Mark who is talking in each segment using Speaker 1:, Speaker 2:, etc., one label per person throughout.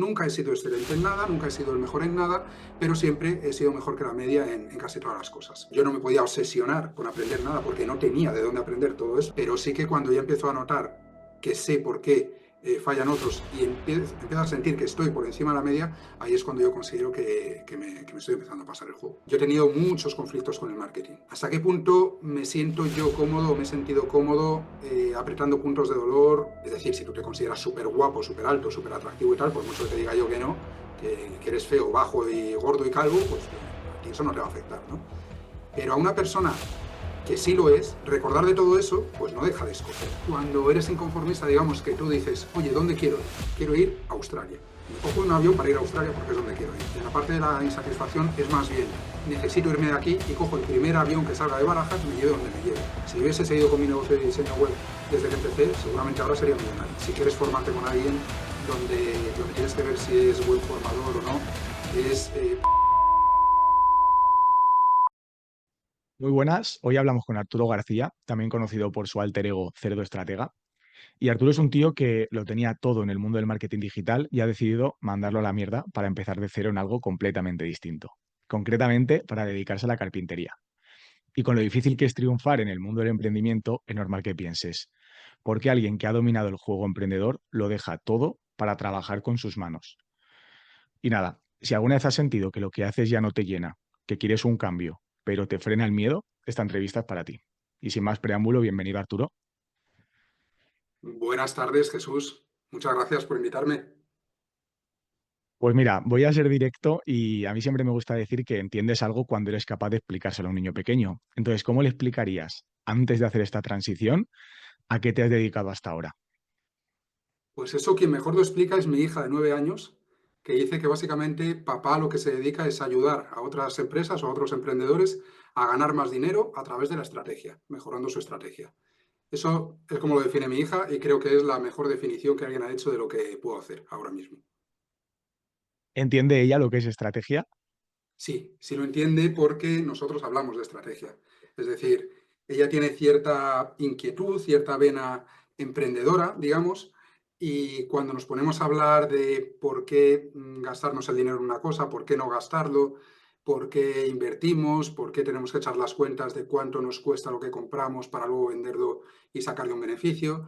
Speaker 1: Nunca he sido excelente en nada, nunca he sido el mejor en nada, pero siempre he sido mejor que la media en casi todas las cosas. Yo no me podía obsesionar con aprender nada porque no tenía de dónde aprender todo eso, pero sí que cuando ya empiezo a notar que sé por qué fallan otros y empiezo a sentir que estoy por encima de la media, ahí es cuando yo considero que me estoy empezando a pasar el juego. Yo he tenido muchos conflictos con el marketing. ¿Hasta qué punto me siento yo cómodo, me he sentido cómodo apretando puntos de dolor? Es decir, si tú te consideras súper guapo, súper alto, súper atractivo y tal, por mucho que te diga yo que no, que eres feo, bajo y gordo y calvo, pues a ti eso no te va a afectar, ¿no? Pero a una persona que sí lo es, recordar de todo eso, pues no deja de escoger. Cuando eres inconformista, digamos que tú dices, oye, ¿dónde quiero ir? Quiero ir a Australia. Me cojo un avión para ir a Australia porque es donde quiero ir. Y en la parte de la insatisfacción es más bien, necesito irme de aquí y cojo el primer avión que salga de Barajas y me lleve donde me lleve. Si hubiese seguido con mi negocio de diseño web desde que empecé, seguramente ahora sería millonario. Si quieres formarte con alguien donde tienes que ver si es buen formador o no, es
Speaker 2: Muy buenas, hoy hablamos con Arturo García, también conocido por su alter ego Cerdo Estratega. Y Arturo es un tío que lo tenía todo en el mundo del marketing digital y ha decidido mandarlo a la mierda para empezar de cero en algo completamente distinto. Concretamente, para dedicarse a la carpintería. Y con lo difícil que es triunfar en el mundo del emprendimiento, es normal que pienses, ¿por qué alguien que ha dominado el juego emprendedor lo deja todo para trabajar con sus manos? Y nada, si alguna vez has sentido que lo que haces ya no te llena, que quieres un cambio, pero te frena el miedo, esta entrevista es para ti. Y sin más preámbulo, bienvenido Arturo.
Speaker 1: buenas tardes, Jesús. Muchas gracias por invitarme.
Speaker 2: Pues mira, voy a ser directo y a mí siempre me gusta decir que entiendes algo cuando eres capaz de explicárselo a un niño pequeño. Entonces, ¿cómo le explicarías antes de hacer esta transición a qué te has dedicado hasta ahora?
Speaker 1: Pues eso quien mejor lo explica es mi hija de 9 años, que dice que básicamente papá lo que se dedica es ayudar a otras empresas o a otros emprendedores a ganar más dinero a través de la estrategia, mejorando su estrategia. Eso es como lo define mi hija y creo que es la mejor definición que alguien ha hecho de lo que puedo hacer ahora mismo.
Speaker 2: ¿Entiende ella lo que es estrategia?
Speaker 1: Sí, sí lo entiende porque nosotros hablamos de estrategia. Es decir, ella tiene cierta inquietud, cierta vena emprendedora, digamos, y cuando nos ponemos a hablar de por qué gastarnos el dinero en una cosa, por qué no gastarlo, por qué invertimos, por qué tenemos que echar las cuentas de cuánto nos cuesta lo que compramos para luego venderlo y sacarle un beneficio,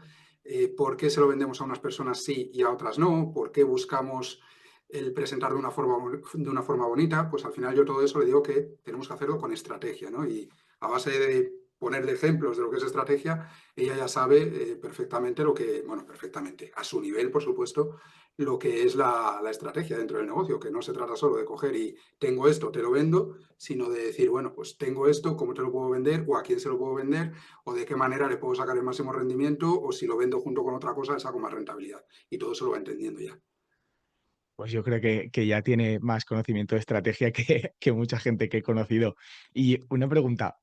Speaker 1: por qué se lo vendemos a unas personas sí y a otras no, por qué buscamos el presentar de una forma bonita, pues al final yo todo eso le digo que tenemos que hacerlo con estrategia, ¿no? Y a base de ponerle ejemplos de lo que es estrategia, ella ya sabe perfectamente lo que, bueno, perfectamente, a su nivel, por supuesto, lo que es la estrategia dentro del negocio, que no se trata solo de coger y tengo esto, te lo vendo, sino de decir, bueno, pues tengo esto, cómo te lo puedo vender, o a quién se lo puedo vender, o de qué manera le puedo sacar el máximo rendimiento, o si lo vendo junto con otra cosa, le saco más rentabilidad. Y todo eso lo va entendiendo ya.
Speaker 2: Pues yo creo que ya tiene más conocimiento de estrategia que mucha gente que he conocido. Y una pregunta,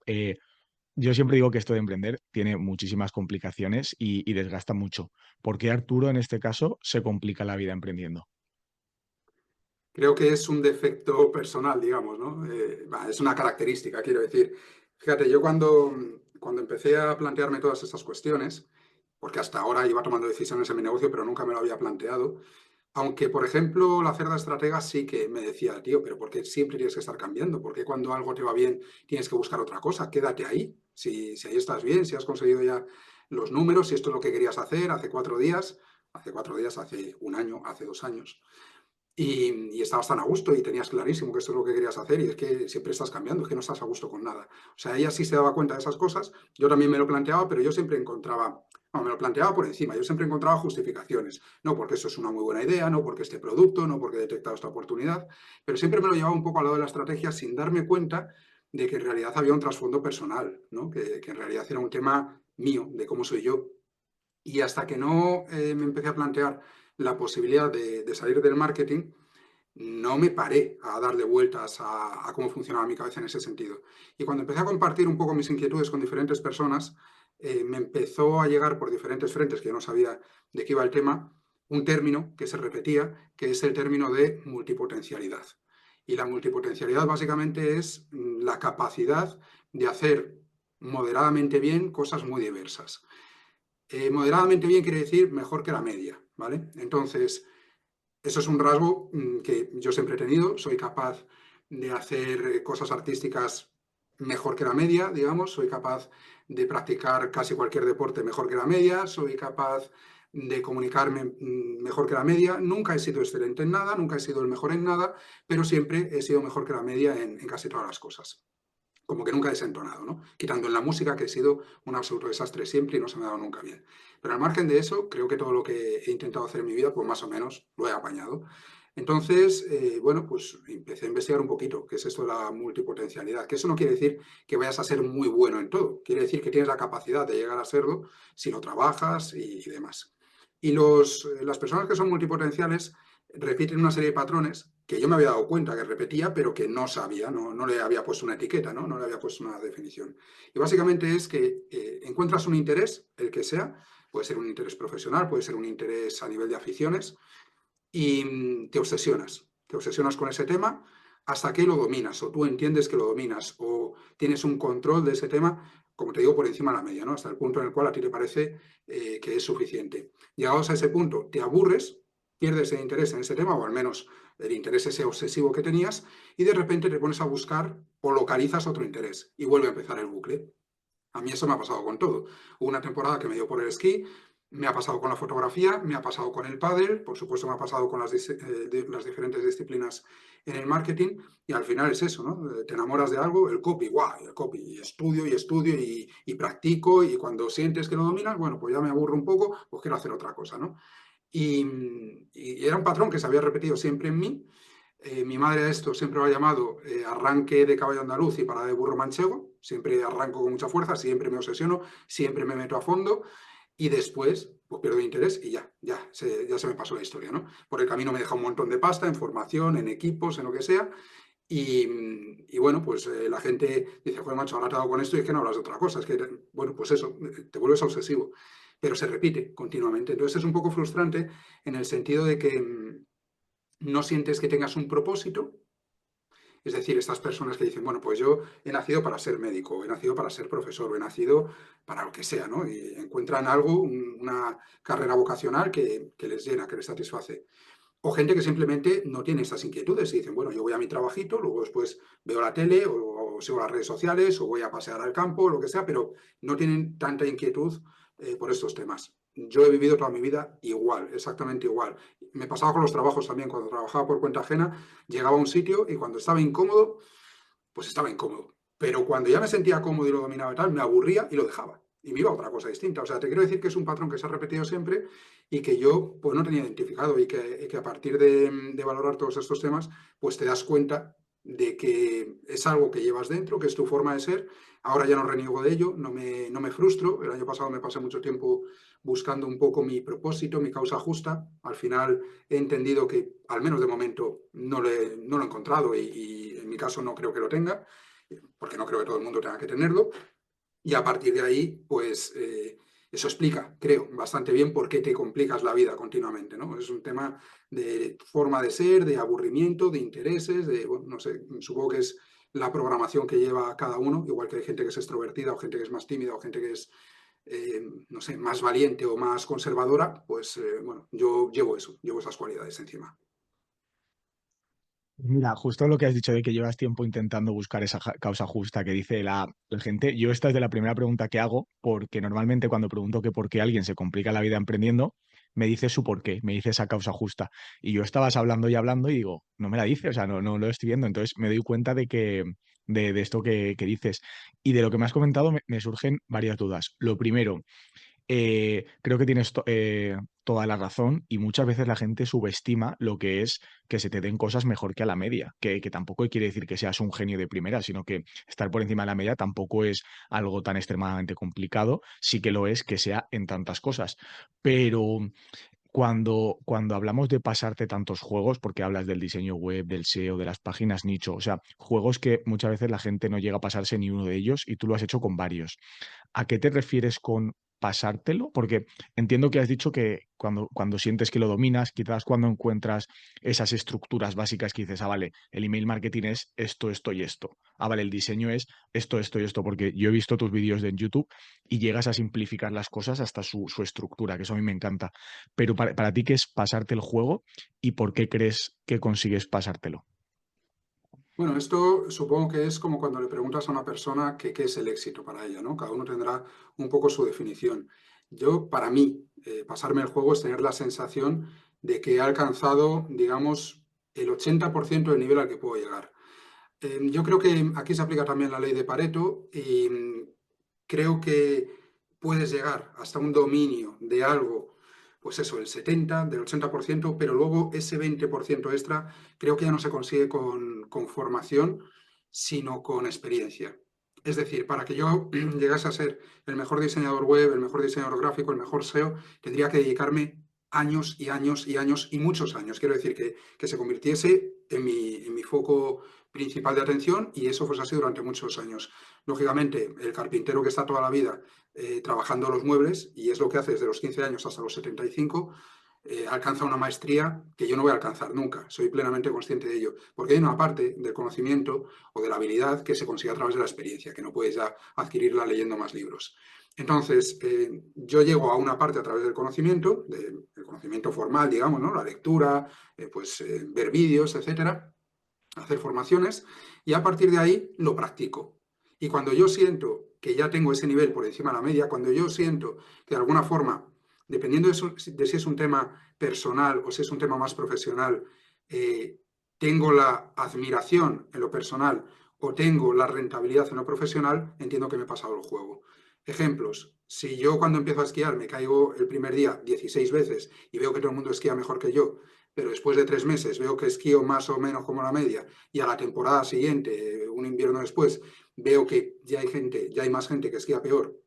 Speaker 2: yo siempre digo que esto de emprender tiene muchísimas complicaciones y desgasta mucho. ¿Por qué Arturo en este caso se complica la vida emprendiendo?
Speaker 1: Creo que es un defecto personal, digamos, ¿no? Es una característica, quiero decir. Fíjate, yo cuando empecé a plantearme todas estas cuestiones, porque hasta ahora iba tomando decisiones en mi negocio, pero nunca me lo había planteado, aunque, por ejemplo, la cerda estratega sí que me decía, tío, pero ¿por qué siempre tienes que estar cambiando? ¿Por qué cuando algo te va bien tienes que buscar otra cosa? Quédate ahí. Si ahí estás bien, si has conseguido ya los números, si esto es lo que querías hacer hace 4 días, hace un año, hace 2 años y estabas tan a gusto y tenías clarísimo que esto es lo que querías hacer y es que siempre estás cambiando, es que no estás a gusto con nada. O sea, ella sí se daba cuenta de esas cosas, yo también me lo planteaba, pero yo siempre encontraba, no, me lo planteaba por encima, yo siempre encontraba justificaciones, no porque eso es una muy buena idea, no porque este producto, no porque he detectado esta oportunidad, pero siempre me lo llevaba un poco al lado de la estrategia sin darme cuenta de que en realidad había un trasfondo personal, ¿no? Que en realidad era un tema mío, de cómo soy yo. Y hasta que no me empecé a plantear la posibilidad de salir del marketing, no me paré a darle vueltas a cómo funcionaba mi cabeza en ese sentido. Y cuando empecé a compartir un poco mis inquietudes con diferentes personas, me empezó a llegar por diferentes frentes, que yo no sabía de qué iba el tema, un término que se repetía, que es el término de multipotencialidad. Y la multipotencialidad básicamente es la capacidad de hacer moderadamente bien cosas muy diversas. Moderadamente bien quiere decir mejor que la media, ¿vale? Entonces, Eso es un rasgo que yo siempre he tenido. Soy capaz de hacer cosas artísticas mejor que la media, digamos. Soy capaz de practicar casi cualquier deporte mejor que la media. Soy capaz de comunicarme mejor que la media. Nunca he sido excelente en nada, nunca he sido el mejor en nada, pero siempre he sido mejor que la media en casi todas las cosas. Como que nunca he desentonado, ¿no? Quitando en la música, que he sido un absoluto desastre siempre y no se me ha dado nunca bien. Pero al margen de eso, creo que todo lo que he intentado hacer en mi vida, pues más o menos lo he apañado. Entonces, bueno, pues empecé a investigar un poquito qué es esto de la multipotencialidad, que eso no quiere decir que vayas a ser muy bueno en todo, quiere decir que tienes la capacidad de llegar a serlo si lo trabajas y demás. Y las personas que son multipotenciales repiten una serie de patrones que yo me había dado cuenta que repetía, pero que no sabía, no le había puesto una etiqueta, ¿no? No le había puesto una definición. Y básicamente es que encuentras un interés, el que sea, puede ser un interés profesional, puede ser un interés a nivel de aficiones, y te obsesionas con ese tema hasta que lo dominas, o tú entiendes que lo dominas, o tienes un control de ese tema, como te digo, por encima de la media, ¿no? Hasta el punto en el cual a ti te parece que es suficiente. Llegados a ese punto, te aburres, pierdes el interés en ese tema, o al menos el interés ese obsesivo que tenías, y de repente te pones a buscar o localizas otro interés, y vuelve a empezar el bucle. A mí eso me ha pasado con todo. Hubo una temporada que me dio por el esquí, me ha pasado con la fotografía, me ha pasado con el pádel, por supuesto me ha pasado con las diferentes disciplinas en el marketing, y al final es eso, ¿no? Te enamoras de algo, el copy, guau, el copy, y estudio y practico, y cuando sientes que lo dominas, bueno, pues ya me aburro un poco, pues quiero hacer otra cosa, ¿no? Y era un patrón que se había repetido siempre en mí. Mi madre a esto siempre lo ha llamado arranque de caballo andaluz y parada de burro manchego. Siempre arranco con mucha fuerza, siempre me obsesiono, siempre me meto a fondo y después pues pierdo interés y ya se me pasó la historia, ¿no? Por el camino me deja un montón de pasta en formación, en equipos, en lo que sea. Y bueno, pues la gente dice, joder, macho, ahora te he dado con esto y es que no hablas de otra cosa. Es que, bueno, pues eso, te vuelves obsesivo. Pero se repite continuamente. Entonces es un poco frustrante en el sentido de que no sientes que tengas un propósito. Es decir, estas personas que dicen, bueno, pues yo he nacido para ser médico, he nacido para ser profesor, o he nacido para lo que sea, ¿no? Y encuentran algo, una carrera vocacional que les llena, que les satisface. O gente que simplemente no tiene estas inquietudes y dicen, bueno, yo voy a mi trabajito, luego después veo la tele o sigo las redes sociales o voy a pasear al campo, lo que sea, pero no tienen tanta inquietud por estos temas. Yo he vivido toda mi vida igual, exactamente igual. Me pasaba con los trabajos también. Cuando trabajaba por cuenta ajena, llegaba a un sitio y cuando estaba incómodo, pues estaba incómodo. Pero cuando ya me sentía cómodo y lo dominaba y tal, me aburría y lo dejaba. Y me iba a otra cosa distinta. O sea, te quiero decir que es un patrón que se ha repetido siempre y que yo pues no tenía identificado y que a partir de valorar todos estos temas, pues te das cuenta de que es algo que llevas dentro, que es tu forma de ser. Ahora ya no reniego de ello, no me frustro. El año pasado me pasé mucho tiempo buscando un poco mi propósito, mi causa justa. Al final he entendido que, al menos de momento, no lo he encontrado y en mi caso no creo que lo tenga, porque no creo que todo el mundo tenga que tenerlo. Y a partir de ahí, pues eso explica, creo, bastante bien por qué te complicas la vida continuamente, ¿no? Es un tema de forma de ser, de aburrimiento, de intereses, bueno, no sé, supongo que es la programación que lleva cada uno, igual que hay gente que es extrovertida o gente que es más tímida o gente que es, no sé, más valiente o más conservadora, pues bueno, yo llevo eso, llevo esas cualidades encima.
Speaker 2: Mira, justo lo que has dicho de que llevas tiempo intentando buscar esa causa justa que dice la gente, yo esta es de la primera pregunta que hago, porque normalmente cuando pregunto que por qué alguien se complica la vida emprendiendo, me dice su porqué, me dice esa causa justa. Y yo estabas hablando y hablando y digo, no me la dice, o sea, no lo estoy viendo. Entonces me doy cuenta de que de esto que dices. Y de lo que me has comentado me surgen varias dudas. Lo primero, creo que tienes toda la razón y muchas veces la gente subestima lo que es que se te den cosas mejor que a la media, que tampoco quiere decir que seas un genio de primera, sino que estar por encima de la media tampoco es algo tan extremadamente complicado, sí que lo es que sea en tantas cosas. Pero cuando hablamos de pasarte tantos juegos, porque hablas del diseño web, del SEO, de las páginas nicho, o sea, juegos que muchas veces la gente no llega a pasarse ni uno de ellos y tú lo has hecho con varios. ¿A qué te refieres con pasártelo? Porque entiendo que has dicho que cuando sientes que lo dominas, quizás cuando encuentras esas estructuras básicas que dices, ah, vale, el email marketing es esto, esto y esto. Ah, vale, el diseño es esto, esto y esto, porque yo he visto tus vídeos en YouTube y llegas a simplificar las cosas hasta su estructura, que eso a mí me encanta. Pero para ti, ¿qué es pasarte el juego y por qué crees que consigues pasártelo?
Speaker 1: Bueno, esto supongo que es como cuando le preguntas a una persona que qué es el éxito para ella, ¿no? Cada uno tendrá un poco su definición. Yo, para mí, pasarme el juego es tener la sensación de que he alcanzado, digamos, el 80% del nivel al que puedo llegar. Yo creo que aquí se aplica también la ley de Pareto y creo que puedes llegar hasta un dominio de algo, pues eso, el 70, del 80%, pero luego ese 20% extra creo que ya no se consigue con formación, sino con experiencia. Es decir, para que yo llegase a ser el mejor diseñador web, el mejor diseñador gráfico, el mejor SEO, tendría que dedicarme años y años y años y muchos años. Quiero decir que se convirtiese en mi foco principal de atención y eso pues así durante muchos años. Lógicamente, el carpintero que está toda la vida trabajando los muebles y es lo que hace desde los 15 años hasta los 75, alcanza una maestría que yo no voy a alcanzar nunca. Soy plenamente consciente de ello, porque hay una parte del conocimiento o de la habilidad que se consigue a través de la experiencia, que no puedes ya adquirirla leyendo más libros. Entonces, yo llego a una parte a través del conocimiento formal, digamos, ¿no? La lectura, ver vídeos, etcétera, hacer formaciones y a partir de ahí lo practico. Y cuando yo siento que ya tengo ese nivel por encima de la media, cuando yo siento que de alguna forma, dependiendo de si es un tema personal o si es un tema más profesional, tengo la admiración en lo personal o tengo la rentabilidad en lo profesional, entiendo que me he pasado el juego. Ejemplos, si yo cuando empiezo a esquiar me caigo el primer día 16 veces y veo que todo el mundo esquía mejor que yo, pero después de 3 meses veo que esquío más o menos como la media y a la temporada siguiente, un invierno después, veo que ya hay gente, ya hay más gente que esquía peor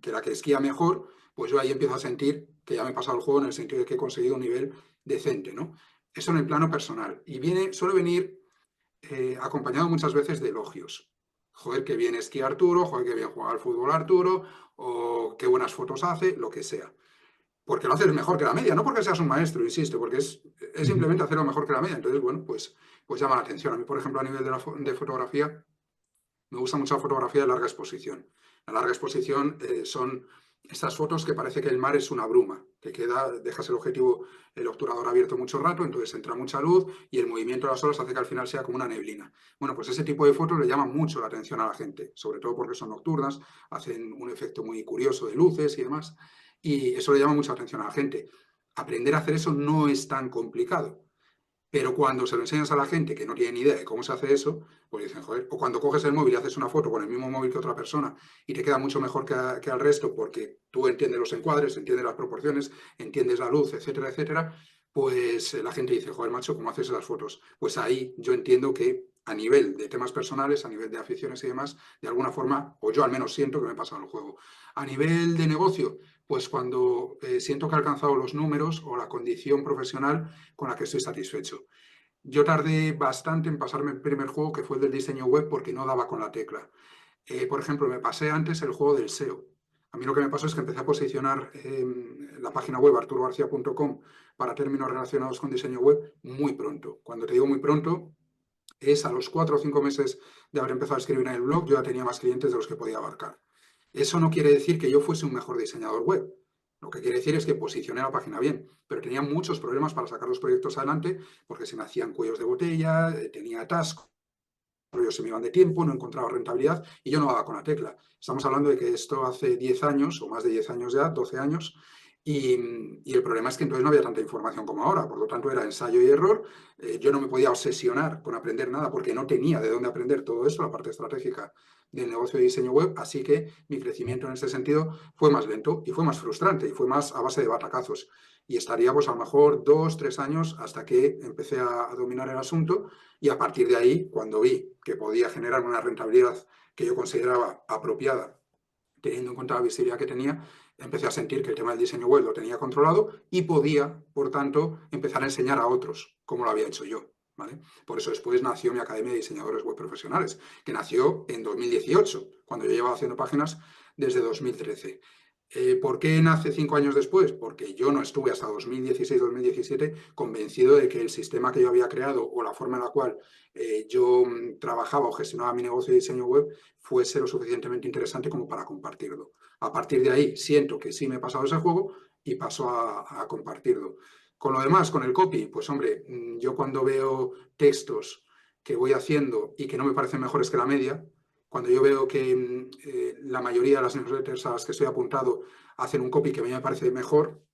Speaker 1: que la que esquía mejor, pues yo ahí empiezo a sentir que ya me he pasado el juego en el sentido de que he conseguido un nivel decente, ¿no? Eso en el plano personal. Y suele venir acompañado muchas veces de elogios. Joder, qué bien esquía Arturo, joder, qué bien juega al fútbol Arturo, o qué buenas fotos hace, lo que sea porque lo haces mejor que la media, no porque seas un maestro, insisto, porque es
Speaker 2: Ujú.
Speaker 1: simplemente hacerlo mejor que la media. Entonces, bueno, pues llama la atención. A mí, por ejemplo, a nivel de fotografía, me gusta mucho la fotografía de larga exposición. La larga exposición son estas fotos que parece que el mar es una bruma, que dejas el objetivo, el obturador abierto mucho rato, entonces entra mucha luz y el movimiento de las olas hace que al final sea como una neblina. Bueno, pues ese tipo de fotos le llaman mucho la atención a la gente, sobre todo porque son nocturnas, hacen un efecto muy curioso de luces y demás, y eso le llama mucha atención a la gente. Aprender a hacer eso no es tan complicado. Pero cuando se lo enseñas a la gente que no tiene ni idea de cómo se hace eso, pues dicen, joder, o cuando coges el móvil y haces una foto con el mismo móvil que otra persona y te queda mucho mejor que al resto porque tú entiendes los encuadres, entiendes las proporciones, entiendes la luz, etcétera, etcétera, pues la gente dice, joder, macho, ¿cómo haces esas fotos? Pues ahí yo entiendo que a nivel de temas personales, a nivel de aficiones y demás, de alguna forma, o yo al menos siento que me he pasado el juego. A nivel de negocio, pues cuando siento que he alcanzado los números o la condición profesional con la que estoy satisfecho. Yo tardé bastante en pasarme el primer juego, que fue el del diseño web, porque no daba con la tecla. Por ejemplo, me pasé antes el juego del SEO. A mí lo que me pasó es que empecé a posicionar la página web arturogarcia.com para términos relacionados con diseño web muy pronto. Cuando te digo muy pronto, es a los 4 o 5 meses de haber empezado a escribir en el blog, yo ya tenía más clientes de los que podía abarcar. Eso no quiere decir que yo fuese un mejor diseñador web. Lo que quiere decir es que posicioné la página bien, pero tenía muchos problemas para sacar los proyectos adelante porque se me hacían cuellos de botella, tenía atascos, se me iban de tiempo, no encontraba rentabilidad y yo no daba con la tecla. Estamos hablando de que esto hace 10 años o más de 10 años ya, 12 años, y el problema es que entonces no había tanta información como ahora, por lo tanto era ensayo y error. Yo no me podía obsesionar con aprender nada porque no tenía de dónde aprender todo esto, la parte estratégica del negocio de diseño web, así que mi crecimiento en este sentido fue más lento y fue más frustrante y fue más a base de batacazos. Y estaría pues a lo mejor 2, 3 años hasta que empecé a dominar el asunto y a partir de ahí, cuando vi que podía generar una rentabilidad que yo consideraba apropiada, teniendo en cuenta la visibilidad que tenía, empecé a sentir que el tema del diseño web lo tenía controlado y podía, por tanto, empezar a enseñar a otros cómo lo había hecho yo. ¿Vale? Por eso después nació mi Academia de Diseñadores Web Profesionales, que nació en 2018, cuando yo llevaba haciendo páginas desde 2013. ¿Por qué nace 5 años después? Porque yo no estuve hasta 2016-2017 convencido de que el sistema que yo había creado o la forma en la cual yo trabajaba o gestionaba mi negocio de diseño web fuese lo suficientemente interesante como para compartirlo. A partir de ahí siento que sí me he pasado ese juego y paso a compartirlo. Con lo demás, con el copy, pues hombre, yo cuando veo textos que voy haciendo y que no me parecen mejores que la media, cuando yo veo que la mayoría de las newsletters a las que estoy apuntado hacen un copy que a mí me parece mejor,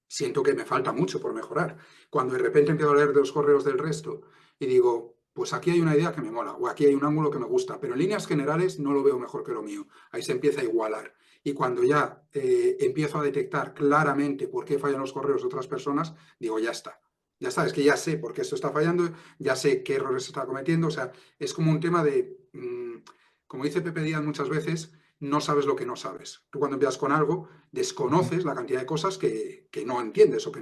Speaker 1: siento que me falta mucho por mejorar. Cuando de repente empiezo a leer los correos del resto y digo, pues aquí hay una idea que me mola o aquí hay un ángulo que me gusta, pero en líneas generales no lo veo mejor que lo mío. Ahí se empieza a igualar. Y cuando ya empiezo a detectar claramente por qué fallan los correos de otras personas, digo, ya está. Ya está, es que ya sé por qué esto está fallando, ya sé qué errores se está cometiendo. O sea, es como un tema de, como dice Pepe Díaz muchas veces, no sabes lo que no sabes. Tú cuando empiezas con algo,
Speaker 2: Ujú.
Speaker 1: desconoces la cantidad de cosas que no entiendes o que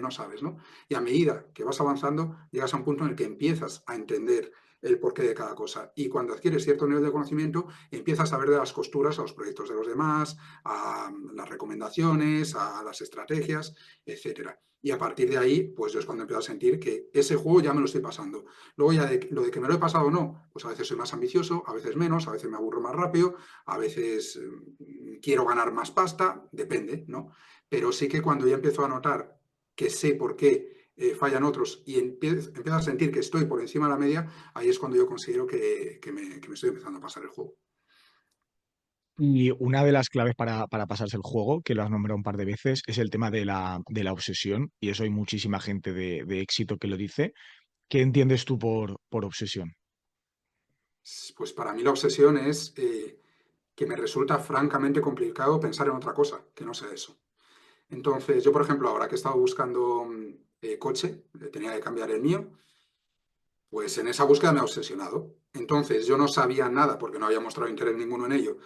Speaker 1: no sabes, ¿no? Y a medida que vas avanzando, llegas a un punto en el que empiezas a entender el porqué de cada cosa. Y cuando adquieres cierto nivel de conocimiento, empiezas a ver de las costuras a los proyectos de los demás, a las recomendaciones, a las estrategias, etcétera. Y a partir de ahí, pues yo es cuando empiezo a sentir que ese juego ya me lo estoy pasando. Luego ya lo de que me lo he pasado o no, pues a veces soy más ambicioso, a veces menos, a veces me aburro más rápido, a veces quiero ganar más pasta, depende, ¿no? Pero sí que cuando ya empiezo a notar que sé por qué fallan otros y empiezo a sentir que estoy por encima de la media, ahí es cuando yo considero que me estoy empezando a pasar el juego.
Speaker 2: Y una de las claves para pasarse el juego, que lo has nombrado un par de veces, es el tema de la obsesión. Y eso hay muchísima gente de éxito que lo dice. ¿Qué entiendes tú por obsesión?
Speaker 1: Pues para mí la obsesión es que me resulta francamente complicado pensar en otra cosa que no sea eso. Entonces, yo, por ejemplo, ahora que he estado buscando coche, tenía que cambiar el mío, pues en esa búsqueda me ha obsesionado. Entonces, yo no sabía nada porque no había mostrado interés ninguno en ello.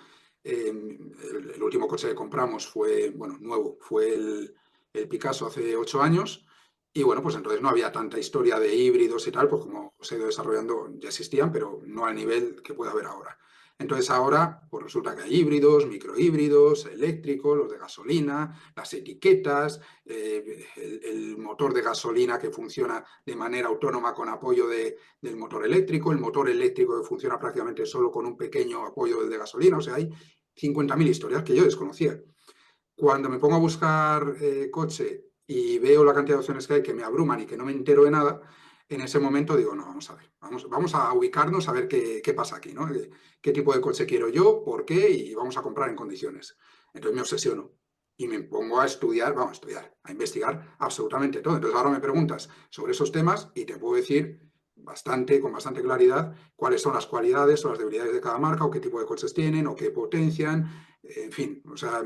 Speaker 1: El último coche que compramos fue, bueno, nuevo, fue el Picasso hace 8 años. Y bueno, pues entonces no había tanta historia de híbridos y tal, pues como se ha ido desarrollando ya existían, pero no al nivel que puede haber ahora. Entonces ahora, pues resulta que hay híbridos, microhíbridos, eléctricos, los de gasolina, las etiquetas, el motor de gasolina que funciona de manera autónoma con apoyo del motor eléctrico, el motor eléctrico que funciona prácticamente solo con un pequeño apoyo del de gasolina. O sea, hay 50.000 historias que yo desconocía. Cuando me pongo a buscar coche y veo la cantidad de opciones que hay que me abruman y que no me entero de nada, en ese momento digo, no, vamos a ver, vamos a ubicarnos a ver qué pasa aquí, ¿no? ¿Qué tipo de coche quiero yo? ¿Por qué? Y vamos a comprar en condiciones. Entonces me obsesiono y me pongo a estudiar, vamos a estudiar, a investigar absolutamente todo. Entonces ahora me preguntas sobre esos temas y te puedo decir con bastante claridad cuáles son las cualidades o las debilidades de cada marca o qué tipo de coches tienen o qué potencian, en fin, o sea,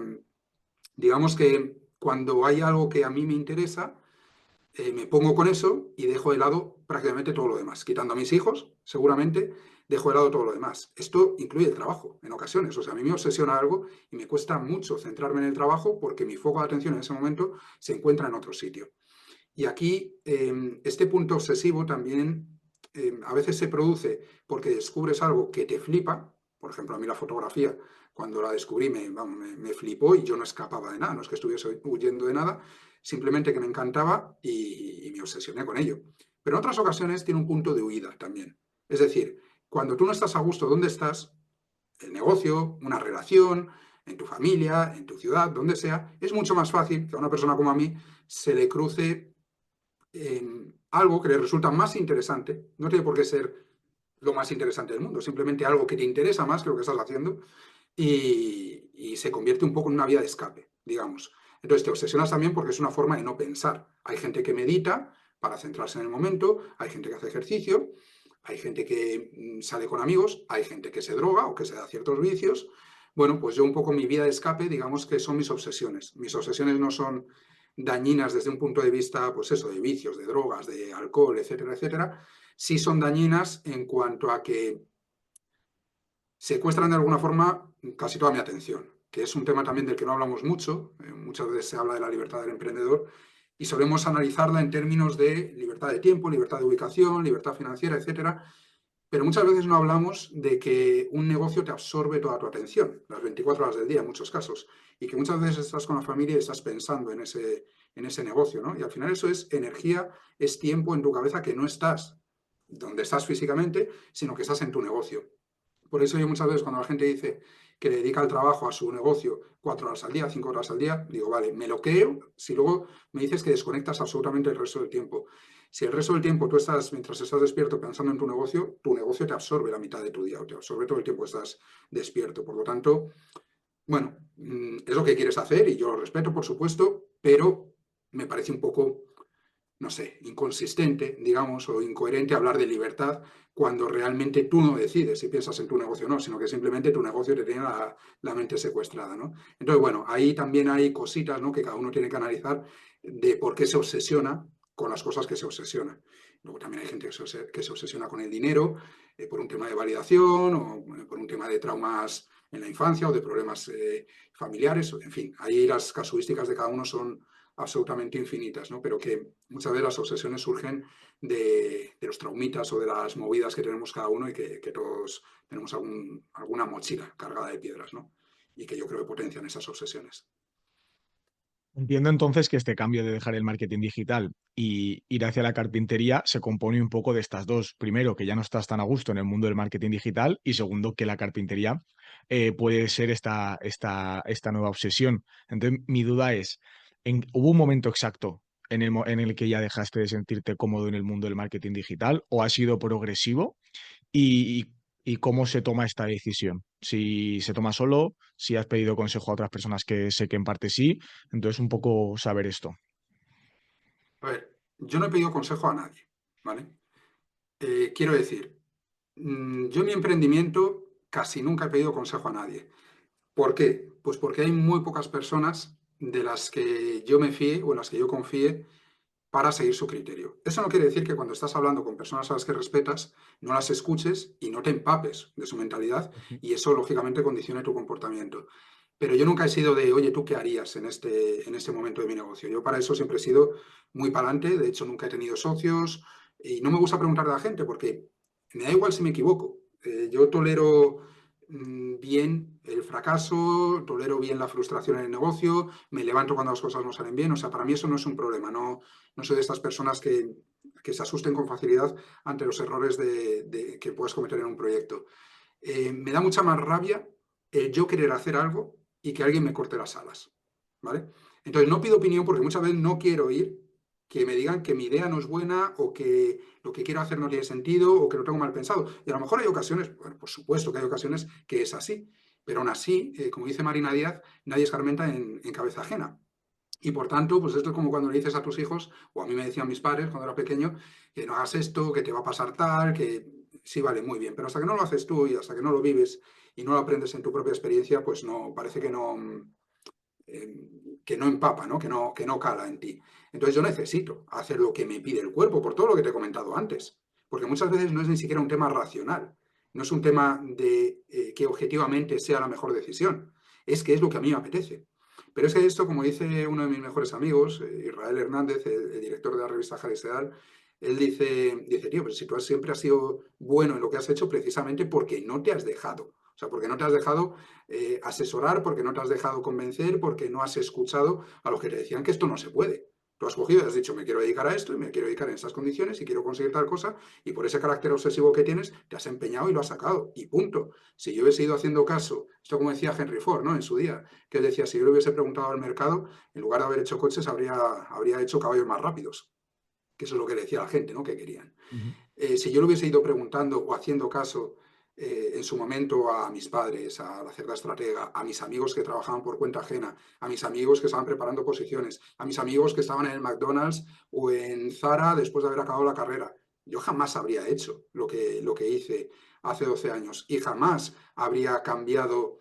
Speaker 1: digamos que cuando hay algo que a mí me interesa, me pongo con eso y dejo de lado prácticamente todo lo demás. Quitando a mis hijos, seguramente, dejo de lado todo lo demás. Esto incluye el trabajo, en ocasiones. O sea, a mí me obsesiona algo y me cuesta mucho centrarme en el trabajo porque mi foco de atención en ese momento se encuentra en otro sitio. Y aquí, este punto obsesivo también a veces se produce porque descubres algo que te flipa. Por ejemplo, a mí la fotografía, cuando la descubrí, vamos, me flipó y yo no escapaba de nada, no es que estuviese huyendo de nada, simplemente que me encantaba y me obsesioné con ello. Pero en otras ocasiones tiene un punto de huida también. Es decir, cuando tú no estás a gusto donde estás, el negocio, una relación, en tu familia, en tu ciudad, donde sea, es mucho más fácil que a una persona como a mí se le cruce algo que le resulta más interesante, no tiene por qué ser lo más interesante del mundo, simplemente algo que te interesa más que lo que estás haciendo y se convierte un poco en una vía de escape, digamos. Entonces te obsesionas también porque es una forma de no pensar. Hay gente que medita para centrarse en el momento, hay gente que hace ejercicio, hay gente que sale con amigos, hay gente que se droga o que se da ciertos vicios. Bueno, pues yo un poco mi vía de escape, digamos que son mis obsesiones. Mis obsesiones no son dañinas desde un punto de vista, pues eso, de vicios, de drogas, de alcohol, etcétera, etcétera. Sí son dañinas en cuanto a que secuestran de alguna forma casi toda mi atención, que es un tema también del que no hablamos mucho. Muchas veces se habla de la libertad del emprendedor y solemos analizarla en términos de libertad de tiempo, libertad de ubicación, libertad financiera, etcétera. pero muchas veces no hablamos de que un negocio te absorbe toda tu atención, las 24 horas del día en muchos casos, y que muchas veces estás con la familia y estás pensando en ese negocio, ¿no? Y al final eso es energía, es tiempo en tu cabeza que no estás donde estás físicamente, sino que estás en tu negocio. Por eso yo muchas veces cuando la gente dice que le dedica el trabajo a su negocio 4 horas al día, 5 horas al día, digo, vale, me lo creo si luego me dices que desconectas absolutamente el resto del tiempo. Si el resto del tiempo tú estás, mientras estás despierto pensando en tu negocio te absorbe la mitad de tu día o te absorbe todo el tiempo que estás despierto. Por lo tanto, bueno, es lo que quieres hacer y yo lo respeto, por supuesto, pero me parece un poco, no sé, inconsistente, digamos, o incoherente hablar de libertad cuando realmente tú no decides si piensas en tu negocio o no, sino que simplemente tu negocio te tiene la mente secuestrada, ¿no? Entonces, bueno, ahí también hay cositas, ¿no?, que cada uno tiene que analizar de por qué se obsesiona con las cosas que se obsesiona. Luego también hay gente que se obsesiona con el dinero por un tema de validación o por un tema de traumas en la infancia o de problemas familiares, en fin, ahí las casuísticas de cada uno son absolutamente infinitas, ¿no? Pero que muchas veces las obsesiones surgen de los traumitas o de las movidas que tenemos cada uno y que todos tenemos alguna mochila cargada de piedras, ¿no? Y que yo creo que potencian esas obsesiones.
Speaker 2: Entiendo entonces que este cambio de dejar el marketing digital y ir hacia la carpintería se compone un poco de estas dos. Primero, que ya no estás tan a gusto en el mundo del marketing digital y segundo, que la carpintería puede ser esta nueva obsesión. Entonces, mi duda es, ¿hubo un momento exacto en el que ya dejaste de sentirte cómodo en el mundo del marketing digital o ha sido progresivo? ¿Y, y cómo se toma esta decisión? Si se toma solo, si has pedido consejo a otras personas que sé que en parte sí, entonces un poco saber esto.
Speaker 1: A ver, yo no he pedido consejo a nadie, ¿vale? Quiero decir, yo en mi emprendimiento casi nunca he pedido consejo a nadie. ¿Por qué? Pues porque hay muy pocas personas de las que yo me fíe o en las que yo confíe para seguir su criterio. Eso no quiere decir que cuando estás hablando con personas a las que respetas, no las escuches y no te empapes de su mentalidad
Speaker 2: Ujú.
Speaker 1: y eso lógicamente condicione tu comportamiento. Pero yo nunca he sido de, oye, ¿tú qué harías en este momento de mi negocio? Yo para eso siempre he sido muy para adelante, de hecho nunca he tenido socios y no me gusta preguntar a la gente porque me da igual si me equivoco. Yo tolero bien el fracaso, tolero bien la frustración en el negocio, me levanto cuando las cosas no salen bien, o sea, para mí eso no es un problema, no soy de estas personas que se asusten con facilidad ante los errores que puedes cometer en un proyecto. Me da mucha más rabia el yo querer hacer algo y que alguien me corte las alas, ¿vale? Entonces no pido opinión porque muchas veces no quiero oír que me digan que mi idea no es buena o que lo que quiero hacer no tiene sentido o que lo tengo mal pensado. Y a lo mejor hay ocasiones, bueno, por supuesto que hay ocasiones que es así, pero aún así, como dice Marina Díaz, nadie escarmenta en cabeza ajena. Y por tanto, pues esto es como cuando le dices a tus hijos, o a mí me decían mis padres cuando era pequeño, que no hagas esto, que te va a pasar tal, que sí, vale, muy bien, pero hasta que no lo haces tú y hasta que no lo vives y no lo aprendes en tu propia experiencia, pues no, parece que no empapa, ¿no? Que no cala en ti. Entonces yo necesito hacer lo que me pide el cuerpo, por todo lo que te he comentado antes, porque muchas veces no es ni siquiera un tema racional, no es un tema de que objetivamente sea la mejor decisión, es que es lo que a mí me apetece. Pero es que esto, como dice uno de mis mejores amigos, Israel Hernández, el director de la revista Jaristeal, él dice, tío, pero si tú siempre has sido bueno en lo que has hecho precisamente porque no te has dejado. O sea, porque no te has dejado asesorar, porque no te has dejado convencer, porque no has escuchado a los que te decían que esto no se puede. Tú has cogido y has dicho, me quiero dedicar a esto y me quiero dedicar en estas condiciones y quiero conseguir tal cosa y por ese carácter obsesivo que tienes, te has empeñado y lo has sacado y punto. Si yo hubiese ido haciendo caso, esto como decía Henry Ford, ¿no? En su día, que él decía, si yo le hubiese preguntado al mercado, en lugar de haber hecho coches, habría hecho caballos más rápidos, que eso es lo que le decía a la gente, ¿no? Que querían.
Speaker 2: Ujú.
Speaker 1: Si yo le hubiese ido preguntando o haciendo caso en su momento a mis padres, a la cerda estratega, a mis amigos que trabajaban por cuenta ajena, a mis amigos que estaban preparando posiciones, a mis amigos que estaban en el McDonald's o en Zara después de haber acabado la carrera, yo jamás habría hecho lo que hice hace 12 años y jamás habría cambiado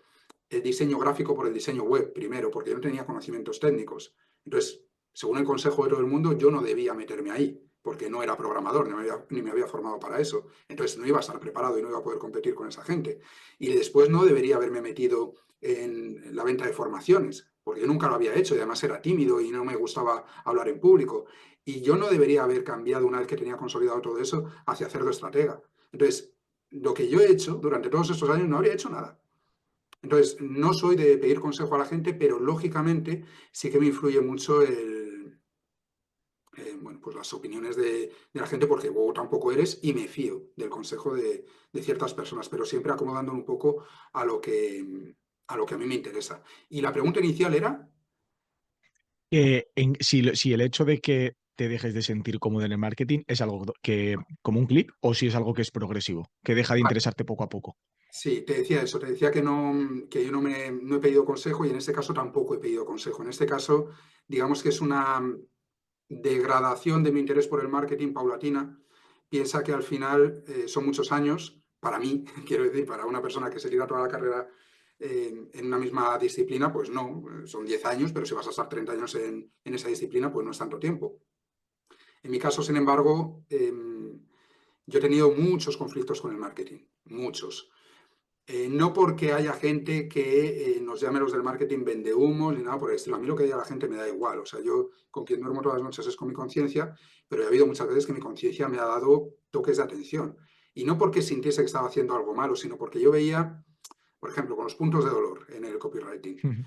Speaker 1: el diseño gráfico por el diseño web primero, porque yo no tenía conocimientos técnicos. Entonces, según el consejo de todo el mundo, yo no debía meterme ahí porque no era programador, ni me había formado para eso. Entonces no iba a estar preparado y no iba a poder competir con esa gente. Y después no debería haberme metido en la venta de formaciones, porque yo nunca lo había hecho y además era tímido y no me gustaba hablar en público. Y yo no debería haber cambiado una vez que tenía consolidado todo eso hacia hacerlo estratega. Entonces, lo que yo he hecho durante todos estos años no habría hecho nada. Entonces, no soy de pedir consejo a la gente, pero lógicamente sí que me influye mucho bueno, pues las opiniones de la gente, porque vos tampoco eres y me fío del consejo de ciertas personas, pero siempre acomodando un poco a lo a lo que a mí me interesa. Y la pregunta inicial era,
Speaker 2: Si el hecho de que te dejes de sentir cómodo en el marketing es algo que, como un clip, o si es algo que es progresivo, que deja de interesarte poco a poco.
Speaker 1: sí, te decía eso, te decía que no, que yo no he pedido consejo y en este caso tampoco he pedido consejo. En este caso, digamos que es una degradación de mi interés por el marketing paulatina. Piensa que al final son muchos años, para mí, quiero decir, para una persona que se tira toda la carrera en una misma disciplina, pues no, son 10 años, pero si vas a estar 30 años en esa disciplina, pues no es tanto tiempo. En mi caso, sin embargo, yo he tenido muchos conflictos con el marketing, muchos. No porque haya gente que nos llame los del marketing vendehumos ni nada por el estilo. A mí lo que diga la gente me da igual. O sea, yo con quien duermo todas las noches es con mi conciencia, pero ha habido muchas veces que mi conciencia me ha dado toques de atención. Y no porque sintiese que estaba haciendo algo malo, sino porque yo veía, por ejemplo, con los puntos de dolor en el copywriting.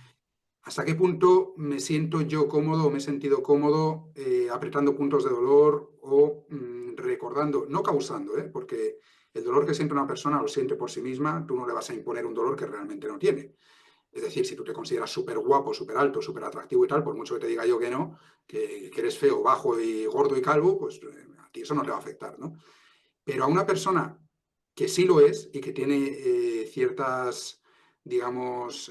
Speaker 1: ¿Hasta qué punto me siento yo cómodo o me he sentido cómodo apretando puntos de dolor o recordando, no causando, porque el dolor que siente una persona lo siente por sí misma, tú no le vas a imponer un dolor que realmente no tiene. Es decir, si tú te consideras súper guapo, súper alto, súper atractivo y tal, por mucho que te diga yo que no, que eres feo, bajo y gordo y calvo, pues a ti eso no te va a afectar, ¿no? Pero a una persona que sí lo es y que tiene ciertas, digamos,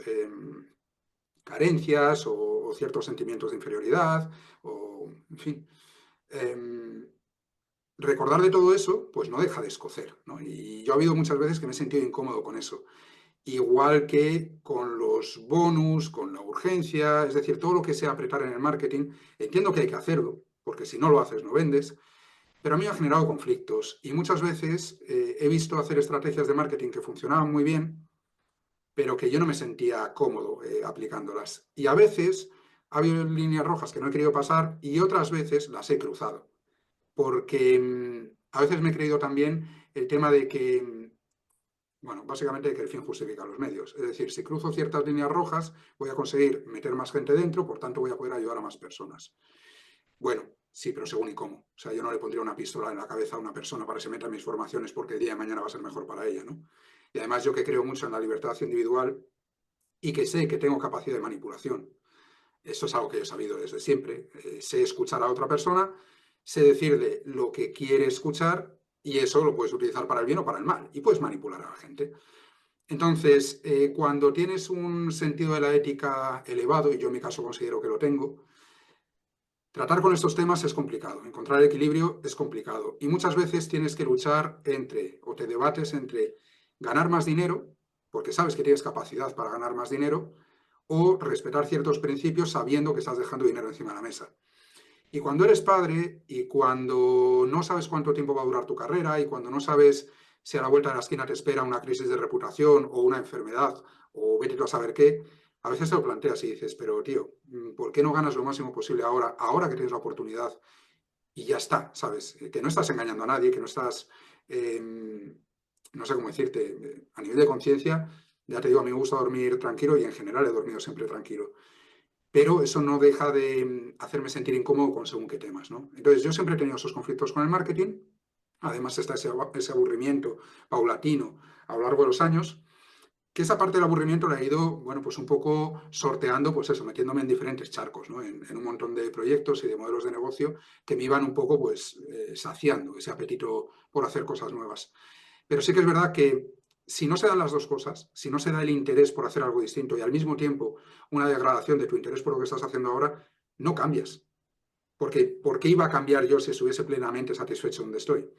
Speaker 1: carencias o ciertos sentimientos de inferioridad, o, en fin. Recordar de todo eso, pues no deja de escocer, ¿no? Y yo ha habido muchas veces que me he sentido incómodo con eso. Igual que con los bonus, con la urgencia, es decir, todo lo que sea apretar en el marketing, entiendo que hay que hacerlo, porque si no lo haces no vendes, pero a mí me ha generado conflictos y muchas veces he visto hacer estrategias de marketing que funcionaban muy bien, pero que yo no me sentía cómodo aplicándolas. Y a veces ha habido líneas rojas que no he querido pasar y otras veces las he cruzado. Porque a veces me he creído también el tema de que, bueno, básicamente que el fin justifica los medios. Es decir, si cruzo ciertas líneas rojas, voy a conseguir meter más gente dentro, por tanto voy a poder ayudar a más personas. Bueno, sí, pero según y cómo. O sea, yo no le pondría una pistola en la cabeza a una persona para que se meta en mis formaciones porque el día de mañana va a ser mejor para ella, ¿no? Y además yo que creo mucho en la libertad individual y que sé que tengo capacidad de manipulación. Eso es algo que yo he sabido desde siempre. Sé escuchar a otra persona, sé decirle lo que quiere escuchar y eso lo puedes utilizar para el bien o para el mal y puedes manipular a la gente. Entonces, cuando tienes un sentido de la ética elevado, y yo en mi caso considero que lo tengo, tratar con estos temas es complicado, encontrar el equilibrio es complicado y muchas veces tienes que luchar entre, o te debates entre ganar más dinero, porque sabes que tienes capacidad para ganar más dinero, o respetar ciertos principios sabiendo que estás dejando dinero encima de la mesa. Y cuando eres padre y cuando no sabes cuánto tiempo va a durar tu carrera y cuando no sabes si a la vuelta de la esquina te espera una crisis de reputación o una enfermedad o vete tú a saber qué, a veces te lo planteas y dices, pero tío, ¿por qué no ganas lo máximo posible ahora, ahora que tienes la oportunidad? Y ya está, ¿sabes? Que no estás engañando a nadie, que no estás, no sé cómo decirte, a nivel de conciencia, ya te digo, a mí me gusta dormir tranquilo y en general he dormido siempre tranquilo, pero eso no deja de hacerme sentir incómodo con según qué temas, ¿no? Entonces, yo siempre he tenido esos conflictos con el marketing, además está ese aburrimiento paulatino a lo largo de los años, que esa parte del aburrimiento la he ido, bueno, pues un poco sorteando, pues eso, metiéndome en diferentes charcos, ¿no? En un montón de proyectos y de modelos de negocio que me iban un poco, pues, saciando ese apetito por hacer cosas nuevas. Pero sí que es verdad que si no se dan las dos cosas, si no se da el interés por hacer algo distinto y al mismo tiempo una degradación de tu interés por lo que estás haciendo ahora, no cambias. Porque ¿por qué iba a cambiar yo si estuviese plenamente satisfecho donde estoy?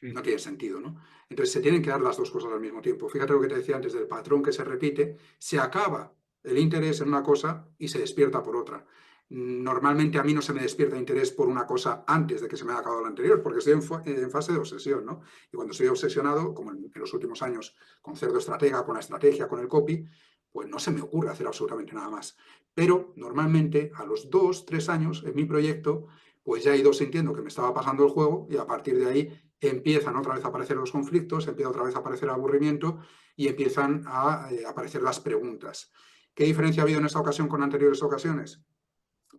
Speaker 1: No tiene sentido, ¿no? Entonces se tienen que dar las dos cosas al mismo tiempo. Fíjate lo que te decía antes del patrón que se repite, se acaba el interés en una cosa y se despierta por otra. Normalmente a mí no se me despierta interés por una cosa antes de que se me haya acabado la anterior, porque estoy en fase de obsesión, ¿no? Y cuando estoy obsesionado, como en los últimos años con Cerdo Estratega, con la estrategia, con el copy, pues no se me ocurre hacer absolutamente nada más. Pero normalmente a los 2, 3 años en mi proyecto pues ya he ido sintiendo que me estaba pasando el juego y a partir de ahí empiezan otra vez a aparecer los conflictos, empieza otra vez a aparecer el aburrimiento y empiezan a aparecer las preguntas. ¿Qué diferencia ha habido en esta ocasión con anteriores ocasiones?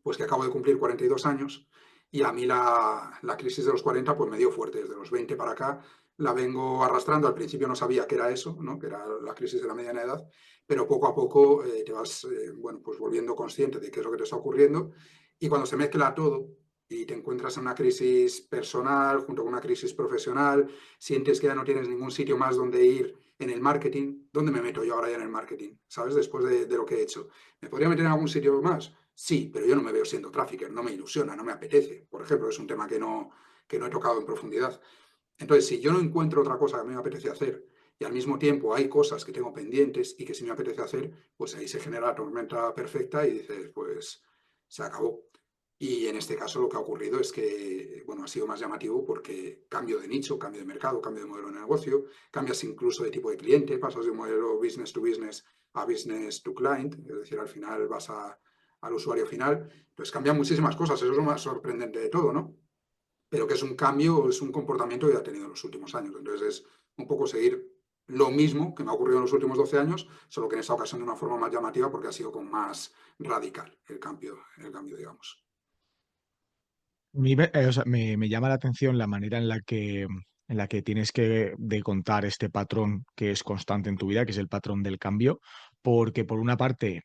Speaker 1: Pues que acabo de cumplir 42 años y a mí la crisis de los 40 pues me dio fuerte. Desde los 20 para acá la vengo arrastrando. Al principio no sabía que era eso, ¿no? Que era la crisis de la mediana edad, pero poco a poco te vas bueno, pues volviendo consciente de qué es lo que te está ocurriendo y cuando se mezcla todo y te encuentras en una crisis personal junto con una crisis profesional, sientes que ya no tienes ningún sitio más donde ir en el marketing. ¿Dónde me meto yo ahora ya en el marketing? ¿Sabes? Después de lo que he hecho. ¿Me podría meter en algún sitio más? Sí, pero yo no me veo siendo trafficker, no me ilusiona, no me apetece. Por ejemplo, es un tema que no he tocado en profundidad. Entonces, si yo no encuentro otra cosa que a mí me apetece hacer y al mismo tiempo hay cosas que tengo pendientes y que sí me apetece hacer, pues ahí se genera la tormenta perfecta y dices, pues se acabó. Y en este caso lo que ha ocurrido es que, bueno, ha sido más llamativo porque cambio de nicho, cambio de mercado, cambio de modelo de negocio, cambias incluso de tipo de cliente, pasas de un modelo business to business a business to client, es decir, al final al usuario final. Entonces cambian muchísimas cosas, eso es lo más sorprendente de todo, ¿no? Pero que es un cambio, es un comportamiento que ha tenido en los últimos años. Entonces es un poco seguir lo mismo que me ha ocurrido en los últimos 12 años, solo que en esta ocasión de una forma más llamativa porque ha sido como más radical el cambio, digamos.
Speaker 2: O sea, me llama la atención la manera en la que tienes que de contar este patrón que es constante en tu vida, que es el patrón del cambio, porque por una parte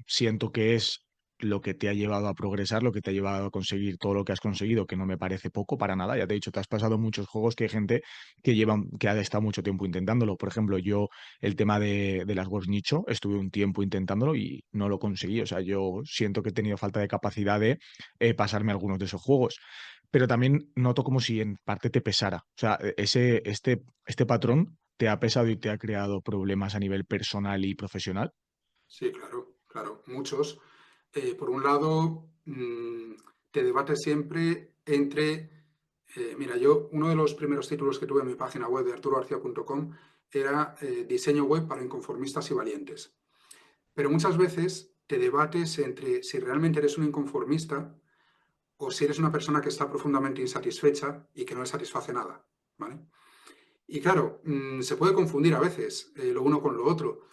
Speaker 2: siento que es lo que te ha llevado a progresar, lo que te ha llevado a conseguir todo lo que has conseguido, que no me parece poco para nada. Ya te he dicho, te has pasado muchos juegos que hay gente que ha estado mucho tiempo intentándolo. Por ejemplo, yo el tema de las webs nicho, estuve un tiempo intentándolo y no lo conseguí. O sea, yo siento que he tenido falta de capacidad de pasarme algunos de esos juegos. Pero también noto como si en parte te pesara. O sea, este patrón te ha pesado y te ha creado problemas a nivel personal y profesional.
Speaker 1: Sí, claro, claro, muchos. Por un lado, te debates siempre entre, mira, yo uno de los primeros títulos que tuve en mi página web de arturogarcía.com era diseño web para inconformistas y valientes. Pero muchas veces te debates entre si realmente eres un inconformista o si eres una persona que está profundamente insatisfecha y que no le satisface nada, ¿vale? Y claro, se puede confundir a veces lo uno con lo otro.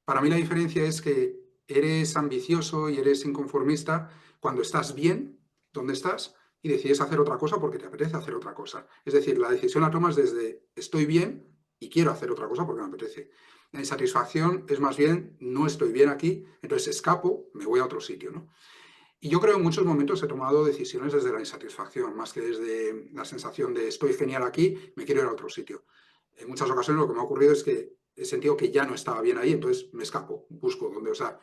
Speaker 1: Para mí la diferencia es que eres ambicioso y eres inconformista cuando estás bien, donde estás, y decides hacer otra cosa porque te apetece hacer otra cosa. Es decir, la decisión la tomas desde estoy bien y quiero hacer otra cosa porque me apetece. La insatisfacción es más bien no estoy bien aquí, entonces escapo, me voy a otro sitio, ¿no? Y yo creo que en muchos momentos he tomado decisiones desde la insatisfacción, más que desde la sensación de estoy genial aquí, me quiero ir a otro sitio. En muchas ocasiones lo que me ha ocurrido es que he sentido que ya no estaba bien ahí, entonces me escapo, busco donde, o sea,